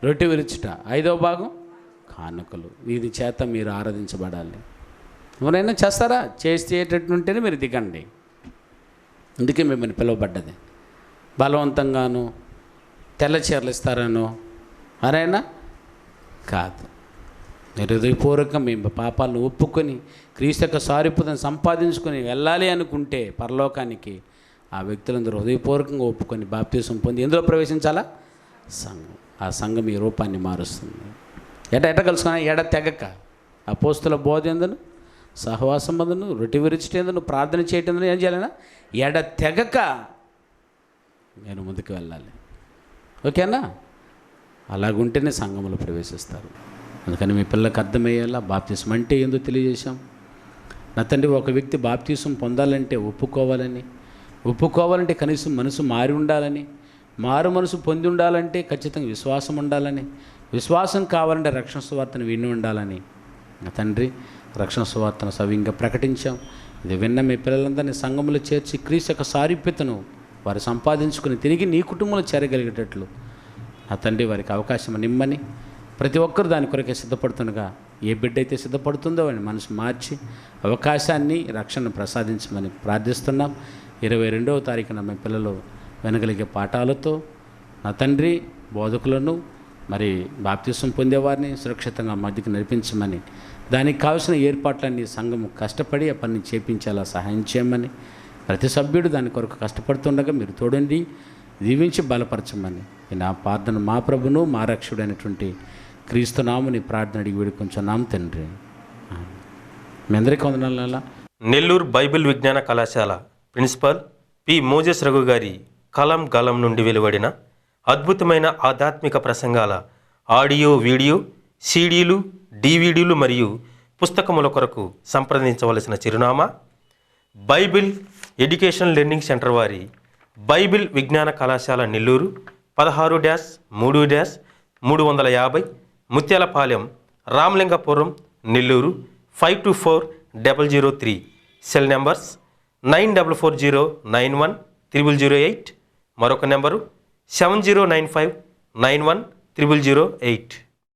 రొట్టె విరుచుట, 5వ భాగం కానుకలు. ఇది చేత మీరు ఆరాధించబడాలి. ఎవరైనా చేస్తారా? చేసేటట్టుంటేనే మీరు దిగండి. అందుకే మిమ్మల్ని పిలువబడ్డది. బలవంతంగాను తెల్ల చీరలు ఇస్తారనో అరైనా కాదు. హృదయపూర్వకంగా మేము పాపాలను ఒప్పుకొని క్రీస్తు యొక్క సారూప్యతను సంపాదించుకొని వెళ్ళాలి అనుకుంటే పరలోకానికి ఆ వ్యక్తులందరూ హృదయపూర్వకంగా ఒప్పుకొని బాప్తీసం పొంది ఎందులో ప్రవేశించాలా? సంఘం. ఆ సంఘం ఈ రూపాన్ని మారుస్తుంది. ఎట కలుసుకున్నా తెగక అపోస్తుల బోధ ఎందును, సహవాసం అందును, రొట్టె విరుచుటేందును, ప్రార్థన చేయటందును ఏం చేయాలన్నా? తెగక నేను ముందుకు వెళ్ళాలి. ఓకేనా? అలాగుంటేనే సంఘంలో ప్రవేశిస్తారు. అందుకని మీ పిల్లలకు అర్థమయ్యేలా బాప్తీసం అంటే ఏందో తెలియజేశాం. నా తండ్రి, ఒక వ్యక్తి బాప్తీసం పొందాలంటే ఒప్పుకోవాలంటే కనీసం మనసు మారి ఉండాలని, మారు మనసు పొంది ఉండాలంటే ఖచ్చితంగా విశ్వాసం ఉండాలని, విశ్వాసం కావాలంటే రక్షణ సువార్తను విని ఉండాలని నా తండ్రి రక్షణ సువార్తను సవ్యంగా ప్రకటించాం. ఇది విన్న మీ పిల్లలందరినీ సంఘంలో చేర్చి క్రీస్తు యొక్క సారూప్యతను వారు సంపాదించుకుని తిరిగి నీ కుటుంబంలో చేరగలిగేటట్లు నా తండ్రి వారికి అవకాశం నిమ్మని, ప్రతి ఒక్కరు దాని కొరకే సిద్ధపడుతుండగా ఏ బిడ్డ అయితే సిద్ధపడుతుందో అని మనసు మార్చి అవకాశాన్ని, రక్షణను ప్రసాదించమని ప్రార్థిస్తున్నాం. 22వ తారీఖున మీ పిల్లలు వినగలిగే పాఠాలతో నా తండ్రి బోధకులను మరి బాప్తీసం పొందేవారిని సురక్షితంగా మధ్యకి నడిపించమని, దానికి కావాల్సిన ఏర్పాట్లన్నీ సంఘము కష్టపడి ఆ పని చేపించేలా సహాయం చేయమని, ప్రతి సభ్యుడు దాని కొరకు కష్టపడుతుండగా మీరు తోడండి, దీవించి బలపరచమని నా ప్రార్థన మా ప్రభును మా రక్షకుడైనటువంటి క్రీస్తునామని ప్రార్థన అడిగి వేడుకొంచున్నాం తండ్రి. మీ అందరికీ వందనాలు. నెల్లూరు బైబిల్ విజ్ఞాన కళాశాల ప్రిన్సిపల్ పి. మోజెస్ రఘు గారి కలం గలం నుండి వెలువడిన అద్భుతమైన ఆధ్యాత్మిక ప్రసంగాల ఆడియో, వీడియో, సీడీలు, డివిడీలు మరియు పుస్తకముల కొరకు సంప్రదించవలసిన చిరునామా బైబిల్ ఎడ్యుకేషన్ లెర్నింగ్ సెంటర్ వారి బైబిల్ విజ్ఞాన కళాశాల నెల్లూరు 16-3-350 ముత్యాలపాలెం, రామలింగపురం, నెల్లూరు 524003. సెల్ నెంబర్స్ 9440910008, మరొక నెంబరు 7095910008.